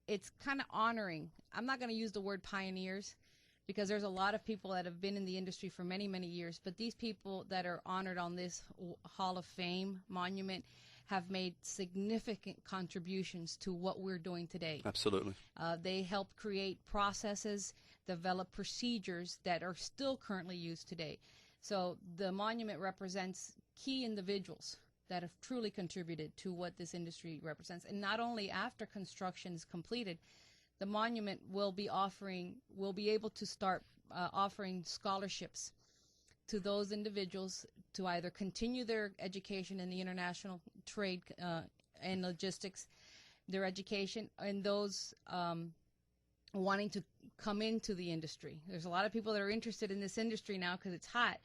it's kind of honoring. I'm not going to use the word pioneers because there's a lot of people that have been in the industry for many, many years. But these people that are honored on this Hall of Fame monument have made significant contributions to what we're doing today. Absolutely. They helped create processes, develop procedures that are still currently used today. So the monument represents key individuals that have truly contributed to what this industry represents. And not only after construction is completed, the monument will be able to start offering scholarships to those individuals to either continue their education in the international trade and logistics, their education, and those wanting to come into the industry. There's a lot of people that are interested in this industry now because it's hot,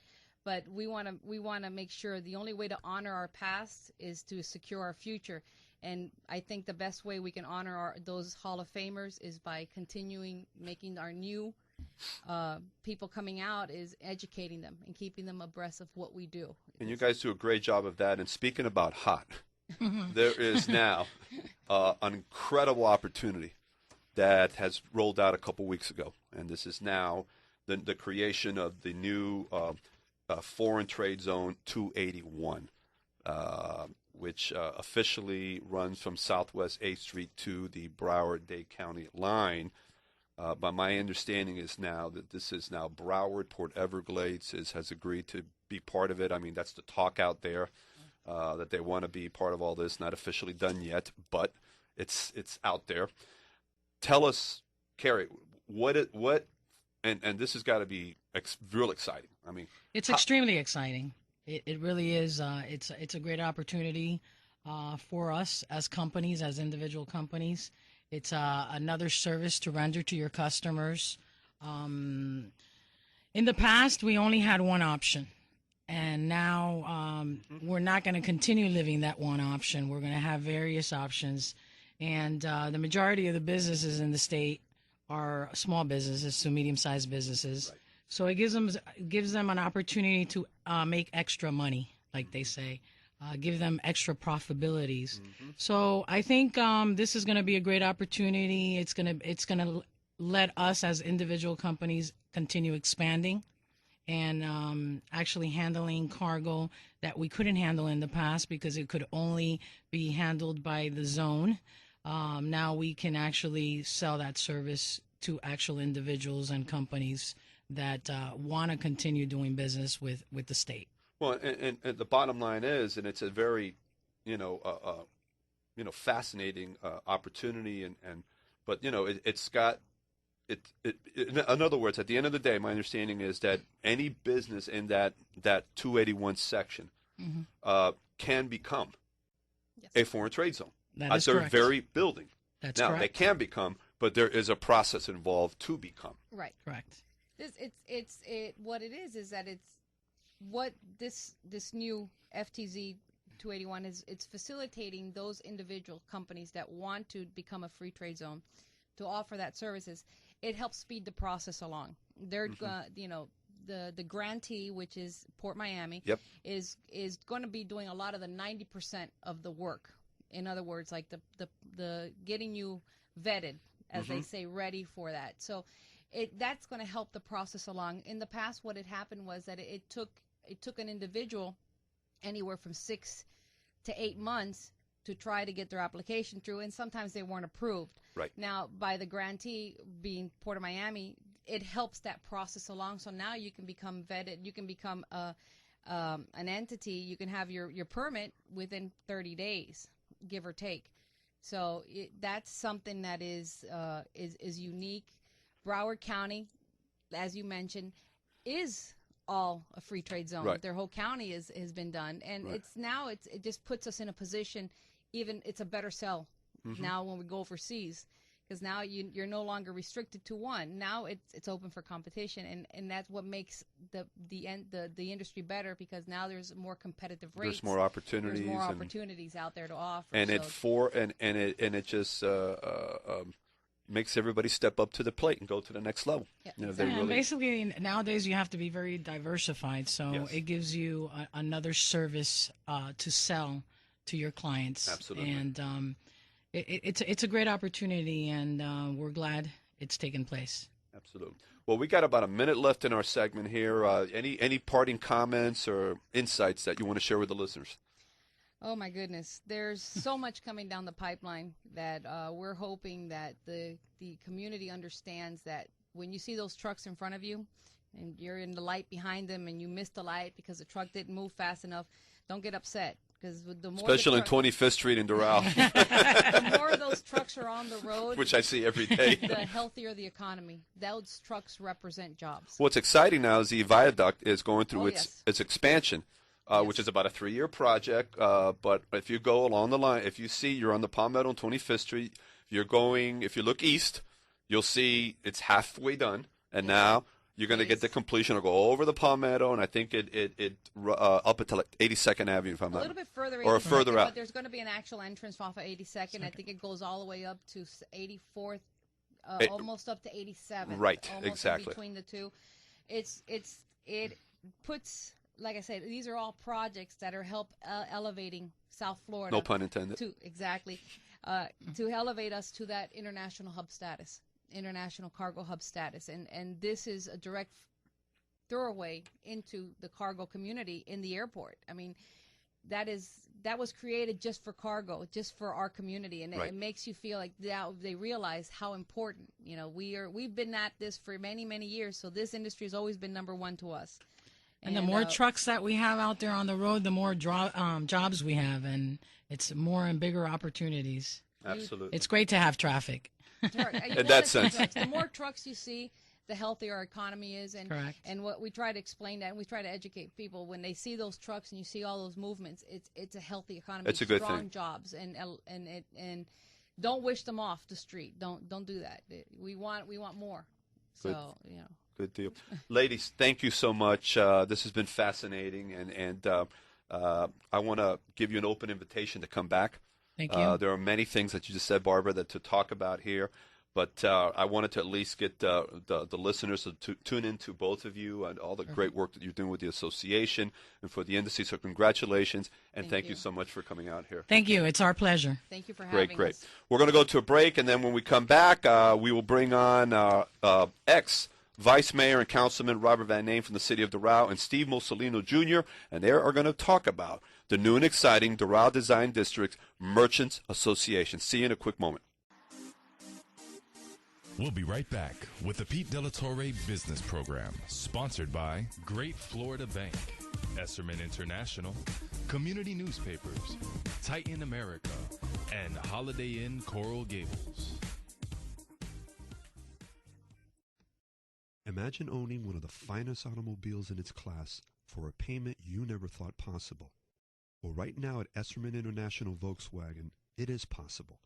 but we want to make sure the only way to honor our past is to secure our future. And I think the best way we can honor those Hall of Famers is by continuing making our new people coming out is educating them and keeping them abreast of what we do. And you guys do a great job of that. And speaking about hot, there is now an incredible opportunity that has rolled out a couple weeks ago. And this is now the creation of the new Foreign Trade Zone 281, which officially runs from Southwest 8th Street to the Broward-Dade County line. But my understanding is now that this is now Broward, Port Everglades has agreed to be part of it. I mean, that's the talk out there, that they want to be part of all this. Not officially done yet, but it's out there. Tell us, Carrie, and this has got to be real exciting. I mean, it's extremely exciting. It really is. It's a great opportunity for us as companies, as individual companies. It's another service to render to your customers. In the past, we only had one option, and now we're not going to continue living that one option. We're going to have various options, and the majority of the businesses in the state are small businesses to medium-sized businesses. Right. So it gives them an opportunity to make extra money, like they say. Give them extra profitabilities. Mm-hmm. So I think this is going to be a great opportunity. It's going to let us as individual companies continue expanding and actually handling cargo that we couldn't handle in the past because it could only be handled by the zone. Now we can actually sell that service to actual individuals and companies that want to continue doing business with the state. Well, and the bottom line is, and it's a very, fascinating opportunity, but it's got it. In other words, at the end of the day, my understanding is that any business in that 281 section mm-hmm. Can become a foreign trade zone. That is their correct. very building. That's now correct. They can become, but there is a process involved to become. Right. Correct. What it is that it's what this new FTZ 281 is. It's facilitating those individual companies that want to become a free trade zone to offer that services. It helps speed the process along. They're mm-hmm. The grantee, which is Port Miami, yep. is going to be doing a lot of the 90% of the work. In other words, like the getting you vetted, as mm-hmm. they say, ready for that. So that's going to help the process along. In the past, what had happened was that it took an individual anywhere from 6 to 8 months to try to get their application through, and sometimes they weren't approved. Right. Now, by the grantee being Port of Miami, it helps that process along. So now you can become vetted. You can become an entity. You can have your permit within 30 days, give or take. So that's something that is unique. Broward County, as you mentioned, is all a free trade zone. Right. Their whole county has been done, and right. It just puts us in a position. Even it's a better sell mm-hmm. now when we go overseas, because now you're no longer restricted to one. Now it's open for competition, and that's what makes the industry better, because now there's more competitive rates. There's more opportunities. There's more opportunities out there to offer. And it just makes everybody step up to the plate and go to the next level. Yeah. Basically, nowadays you have to be very diversified, so yes. it gives you another service to sell to your clients. Absolutely. And it's a great opportunity, and we're glad it's taken place. Absolutely. Well, we got about a minute left in our segment here. Any parting comments or insights that you want to share with the listeners? Oh my goodness, there's so much coming down the pipeline that we're hoping that the community understands that when you see those trucks in front of you and you're in the light behind them and you missed the light because the truck didn't move fast enough, don't get upset. Because the more especially on 25th Street in Doral. The more those trucks are on the road, which I see every day, the healthier the economy. Those trucks represent jobs. What's exciting now is the viaduct is going through its expansion, Yes. which is about a 3-year project. But if you go along the line, if you see you're on the Palmetto on 25th Street, if you look east, you'll see it's halfway done, and now you're going to get the completion or go over the Palmetto, and I think it up until like 82nd Avenue, if I'm not. A little bit further, or further out. But there's going to be an actual entrance off of 82nd. I think it goes all the way up to 84th, almost up to 87th. Right, almost exactly. In between the two, it puts, like I said, these are all projects that are elevating South Florida. No pun intended. To elevate us to that international hub status. International cargo hub status, and this is a direct thoroughway into the cargo community in the airport. I mean, that was created just for cargo, just for our community, and it makes you feel like now they realize how important. We've been at this for many years, so this industry has always been number one to us. And the more trucks that we have out there on the road, the more jobs we have, and it's more and bigger opportunities. Absolutely, it's great to have traffic. In that sense, the more trucks you see, the healthier our economy is, and Correct. And what we try to explain that, and we try to educate people when they see those trucks and you see all those movements, it's a healthy economy. It's a good strong thing. Jobs, and don't wish them off the street. Don't do that. We want more. Good. So Good deal, ladies. Thank you so much. This has been fascinating, and I want to give you an open invitation to come back. Thank you. There are many things that you just said, Barbara, that to talk about here, but I wanted to at least get the listeners to tune into both of you and all the great work that you're doing with the association and for the industry. So congratulations, and thank you so much for coming out here. Thank you. It's our pleasure. Thank you for having us. Great. We're going to go to a break, and then when we come back, we will bring on ex-Vice Mayor and Councilman Robert Van Name from the city of Doral and Steve Mussolino Jr., and they are going to talk about the new and exciting Doral Design District Merchants Association. See you in a quick moment. We'll be right back with the Pete De La Torre Business Program, sponsored by Great Florida Bank, Esserman International, Community Newspapers, Titan America, and Holiday Inn Coral Gables. Imagine owning one of the finest automobiles in its class for a payment you never thought possible. Well, right now at Esserman International Volkswagen, it is possible.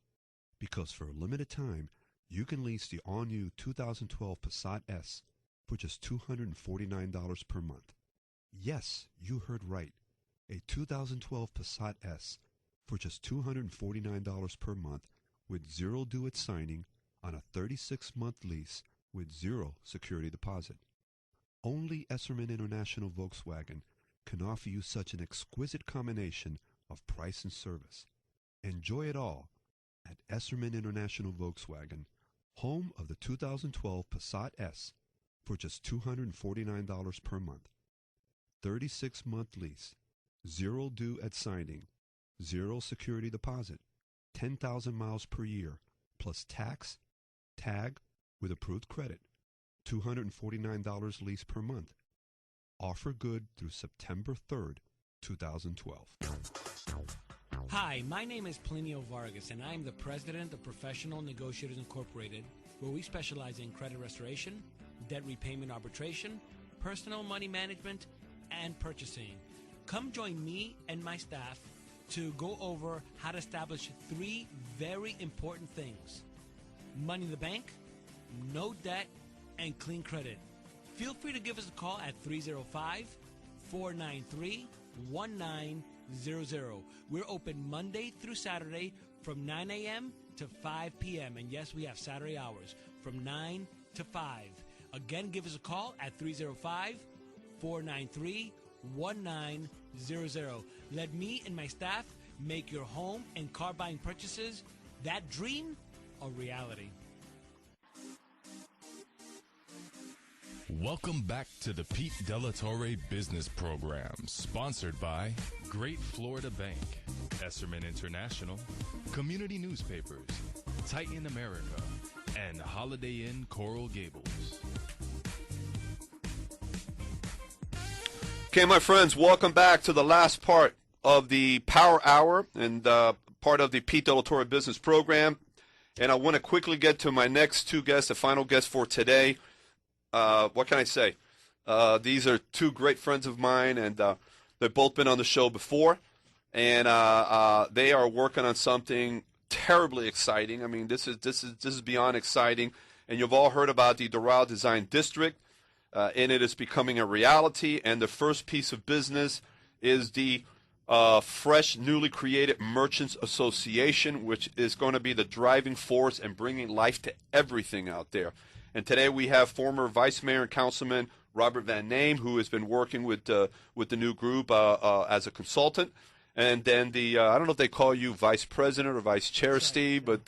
Because for a limited time, you can lease the all-new 2012 Passat S for just $249 per month. Yes, you heard right. A 2012 Passat S for just $249 per month with zero due at signing on a 36-month lease with zero security deposit. Only Esserman International Volkswagen can offer you such an exquisite combination of price and service. Enjoy it all at Esserman International Volkswagen, home of the 2012 Passat S for just $249 per month. 36-month lease, zero due at signing, zero security deposit, 10,000 miles per year, plus tax, tag, with approved credit, $249 lease per month. Offer good through September 3rd, 2012. Hi, my name is Plinio Vargas, and I'm the president of Professional Negotiators Incorporated, where we specialize in credit restoration, debt repayment arbitration, personal money management, and purchasing. Come join me and my staff to go over how to establish 3 very important things: money in the bank, no debt, and clean credit. Feel free to give us a call at 305-493-1900. We're open Monday through Saturday from 9 a.m. to 5 p.m. And yes, we have Saturday hours from 9 to 5. Again, give us a call at 305-493-1900. Let me and my staff make your home and car buying purchases that dream a reality. Welcome back to the Pete Delatorre Business Program, sponsored by Great Florida Bank, Esserman International, Community Newspapers, Titan America, and Holiday Inn Coral Gables. Okay, my friends, welcome back to the last part of the Power Hour and part of the Pete Delatorre Business Program. And I want to quickly get to my next two guests, the final guest for today. What can I say? These are two great friends of mine, and they've both been on the show before. And they are working on something terribly exciting. I mean, this is beyond exciting. And you've all heard about the Doral Design District, and it is becoming a reality. And the first piece of business is the fresh, newly created Merchants Association, which is going to be the driving force and bringing life to everything out there. And today we have former Vice Mayor and Councilman Robert Van Name, who has been working with the new group as a consultant. And then I don't know if they call you Vice President or Vice Chair, Steve, but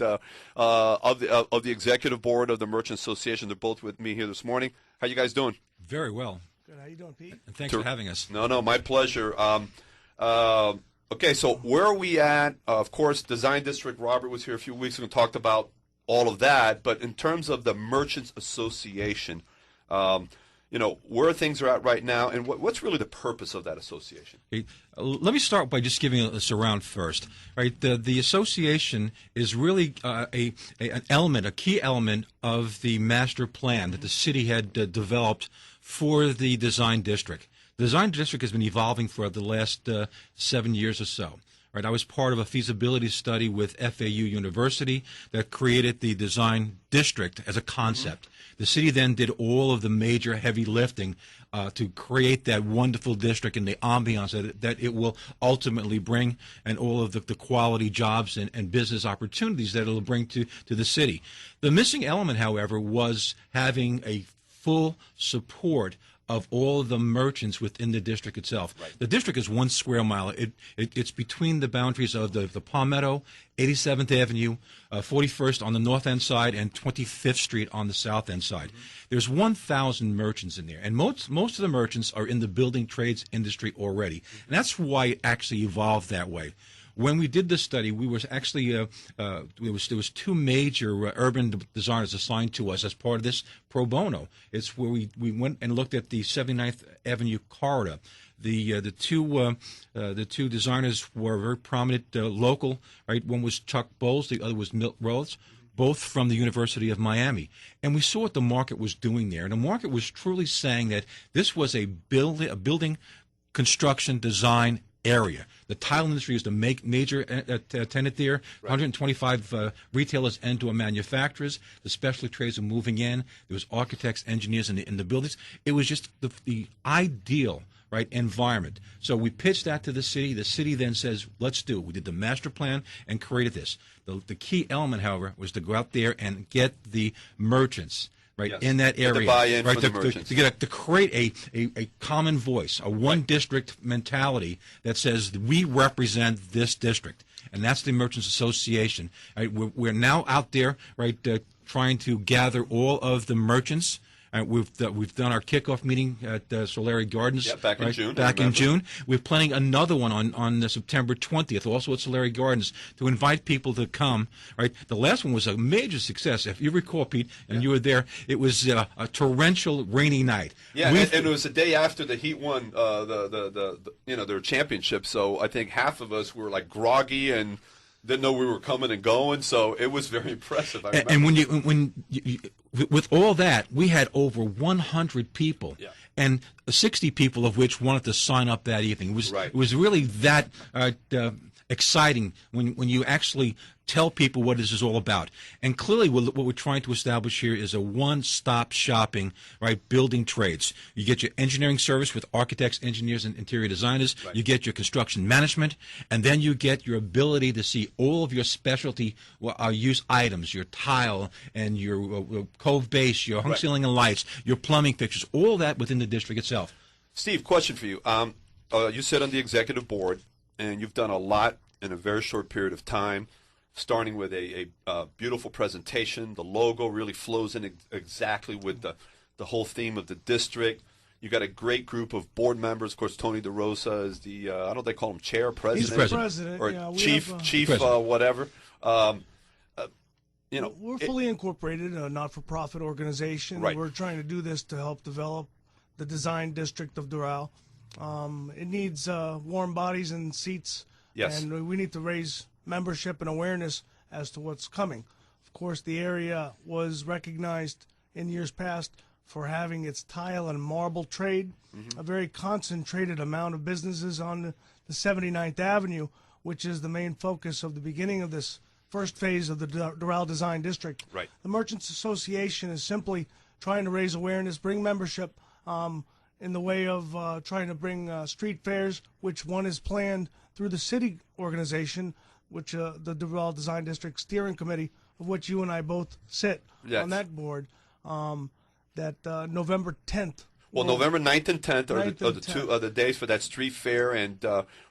of the Executive Board of the Merchant Association. They're both with me here this morning. How you guys doing? Very well. Good. How you doing, Pete? And thanks for having us. No, my pleasure. Okay, so where are we at? Of course, Design District, Robert was here a few weeks ago and talked about all of that. But in terms of the Merchants Association, where things are at right now, and what's really the purpose of that association? Okay. Let me start by just giving us a round first. Right, the association is really a key element of the master plan that the city had developed for the Design District. The Design District has been evolving for the last 7 years or so. Right, I was part of a feasibility study with FAU University that created the Design District as a concept. The city then did all of the major heavy lifting to create that wonderful district and the ambiance that it will ultimately bring, and all of the quality jobs and business opportunities that it will bring to the city. The missing element, however, was having a full support of all of the merchants within the district itself. Right. The district is 1 square mile. It's between the boundaries of the Palmetto, 87th Avenue, 41st on the north end side, and 25th Street on the south end side. There's 1,000 merchants in there, and most of the merchants are in the building trades industry already. And that's why it actually evolved that way. When we did this study, we was actually there was two major urban designers assigned to us as part of this pro bono. It's where we went and looked at the 79th Avenue corridor. The two designers were very prominent local. Right, one was Chuck Bowles, the other was Milt Rhodes, both from the University of Miami. And we saw what the market was doing there, and the market was truly saying that this was a building construction design area. The tile industry is the major tenant there. Right. 125 retailers and to manufacturers. The specialty trades are moving in. There was architects, engineers in the buildings. It was just the ideal environment. So we pitched that to the city. The city then says, let's do it. We did the master plan and created this. The key element, however, was to go out there and get the merchants yes. in that area, the buy-in from the merchants. To create a common voice, a one district mentality that says we represent this district, and that's the Merchants Association. Right? We're now out there, trying to gather all of the merchants. We've done our kickoff meeting at Solari Gardens. Yeah, back in June. Back in June. We're planning another one on September 20th, also at Solari Gardens, to invite people to come. Right. The last one was a major success. If you recall, Pete, and you were there, it was a torrential, rainy night. Yeah, and it was the day after the Heat won their championship. So I think half of us were like groggy and didn't know we were coming and going, so it was very impressive. And when you, with all that, we had over 100 people, and 60 people of which wanted to sign up that evening. It was really that exciting when you actually tell people what this is all about. And clearly what we're trying to establish here is a one-stop shopping, building trades. You get your engineering service with architects, engineers, and interior designers. Right. You get your construction management, and then you get your ability to see all of your specialty use items, your tile and your cove base, your hung ceiling and lights, your plumbing fixtures, all that within the district itself. Steve, question for you. You sit on the executive board, and you've done a lot in a very short period of time starting with a beautiful presentation. The logo really flows in exactly with the whole theme of the district. You got a great group of board members. Of course, Tony DeRosa is the I don't know, they call him chair, president, He's the president, or yeah, chief, whatever. We're fully incorporated, a not-for-profit organization. Right. We're trying to do this to help develop the design district of Doral. It needs warm bodies and seats, Yes. and we need to raise membership and awareness as to what's coming. Of course, the area was recognized in years past for having its tile and marble trade, a very concentrated amount of businesses on the 79th Avenue, which is the main focus of the beginning of this first phase of the Doral Design District. Right. The Merchants Association is simply trying to raise awareness, bring membership in the way of trying to bring street fairs, which one is planned through the city organization, which the Doral Design District Steering Committee, of which you and I both sit on that board, that November 10th. Well, November 9th and 10th are 9th the and two 10th. other days for that street fair. And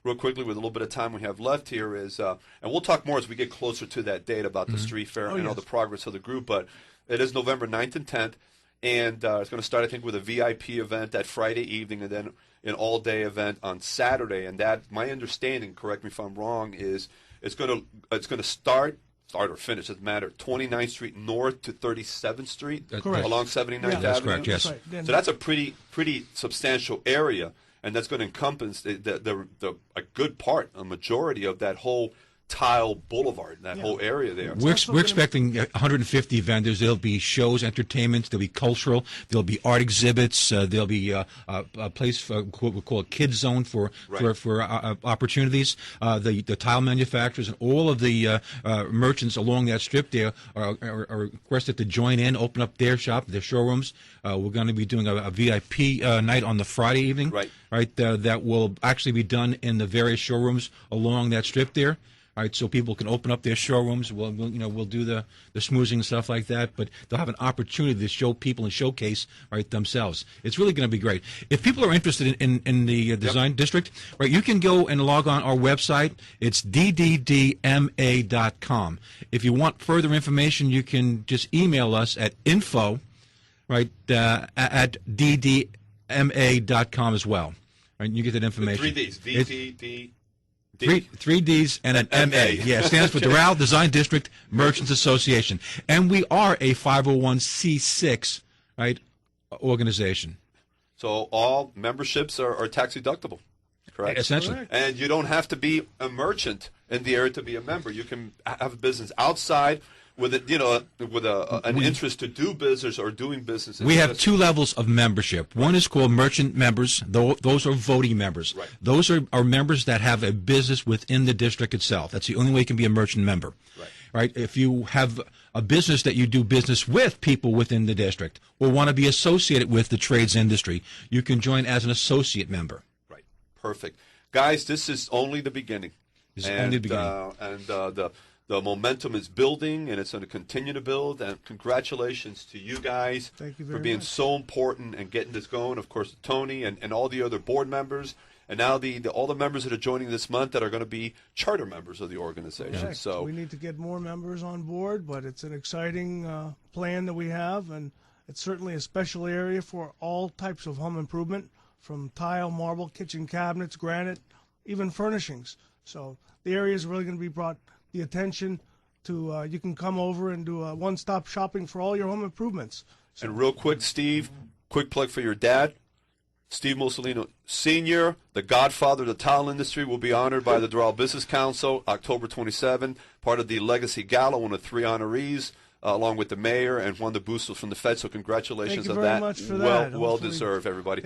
real quickly, with a little bit of time we have left here, is and we'll talk more as we get closer to that date about the street fair and all the progress of the group. But it is November 9th and 10th, and it's going to start, I think, with a VIP event that Friday evening, and then an all-day event on Saturday. And that, my understanding, correct me if I'm wrong, is it's going to start or finish, doesn't matter, 29th Street North to 37th Street along 79th Avenue. That's correct, yes. That's right. So that's a pretty substantial area, and that's going to encompass a good part, a majority of that whole Tile Boulevard, that whole area there. We're expecting 150 vendors. There'll be shows, entertainment. There'll be cultural. There'll be art exhibits. There'll be a place for what we call a kids zone for opportunities. The tile manufacturers and all of the merchants along that strip there are requested to join in, open up their shop, their showrooms. We're going to be doing a VIP night on the Friday evening. Right. That will actually be done in the various showrooms along that strip there. All right, so people can open up their showrooms. We'll do the smoozing and stuff like that, but they'll have an opportunity to show people and showcase themselves. It's really going to be great. If people are interested in the design district, right, you can go and log on our website. It's dddma.com. If you want further information, you can just email us at info, at ddma.com as well. Right, you get that information. 3 Ds, DDD. Three Ds and an MA. Yeah, it stands for Doral Design District Merchants Association. And we are a 501c6, organization. So all memberships are tax deductible, correct? Essentially. Correct. And you don't have to be a merchant in the area to be a member. You can have a business outside with an interest to do business or doing business. We have two levels of membership. One is called merchant members. Those are voting members. Right. Those are members that have a business within the district itself. That's the only way you can be a merchant member. Right. If you have a business that you do business with people within the district or want to be associated with the trades industry, you can join as an associate member. Right. Perfect. Guys, this is only the beginning. This is only the beginning. The momentum is building, and it's going to continue to build. And congratulations to you guys for being so important and getting this going. Of course, Tony and all the other board members, and now all the members that are joining this month that are going to be charter members of the organization. Correct. So we need to get more members on board, but it's an exciting plan that we have, and it's certainly a special area for all types of home improvement, from tile, marble, kitchen cabinets, granite, even furnishings. So the area is really going to be brought the attention to you can come over and do a one-stop shopping for all your home improvements. So, and real quick, Steve, quick plug for your dad. Steve Mussolino Sr., the godfather of the tile industry, will be honored by the Doral Business Council October 27, part of the Legacy Gala, one of 3 honorees, along with the mayor and Juan de Bustos from the Fed. So congratulations on that. Thank you very much for that. Well deserved, everybody.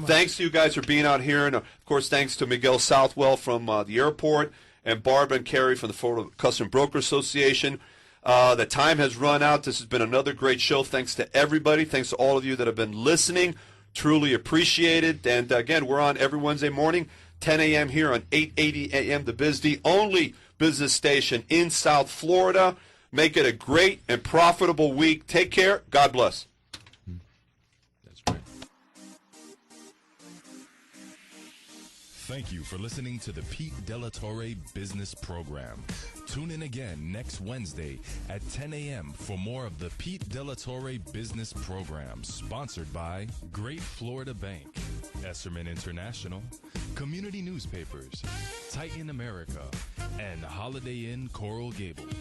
Thanks to you guys for being out here. And, of course, thanks to Miguel Southwell from the airport, and Barbara and Carrie from the Florida Custom Broker Association. The time has run out. This has been another great show. Thanks to everybody. Thanks to all of you that have been listening. Truly appreciated. And, again, we're on every Wednesday morning, 10 a.m. here on 880 a.m. The Biz, the only business station in South Florida. Make it a great and profitable week. Take care. God bless. That's right. Thank you for listening to the Pete Della Torre Business Program. Tune in again next Wednesday at 10 a.m. for more of the Pete De La Torre Business Program, sponsored by Great Florida Bank, Esserman International, Community Newspapers, Titan America, and Holiday Inn Coral Gables.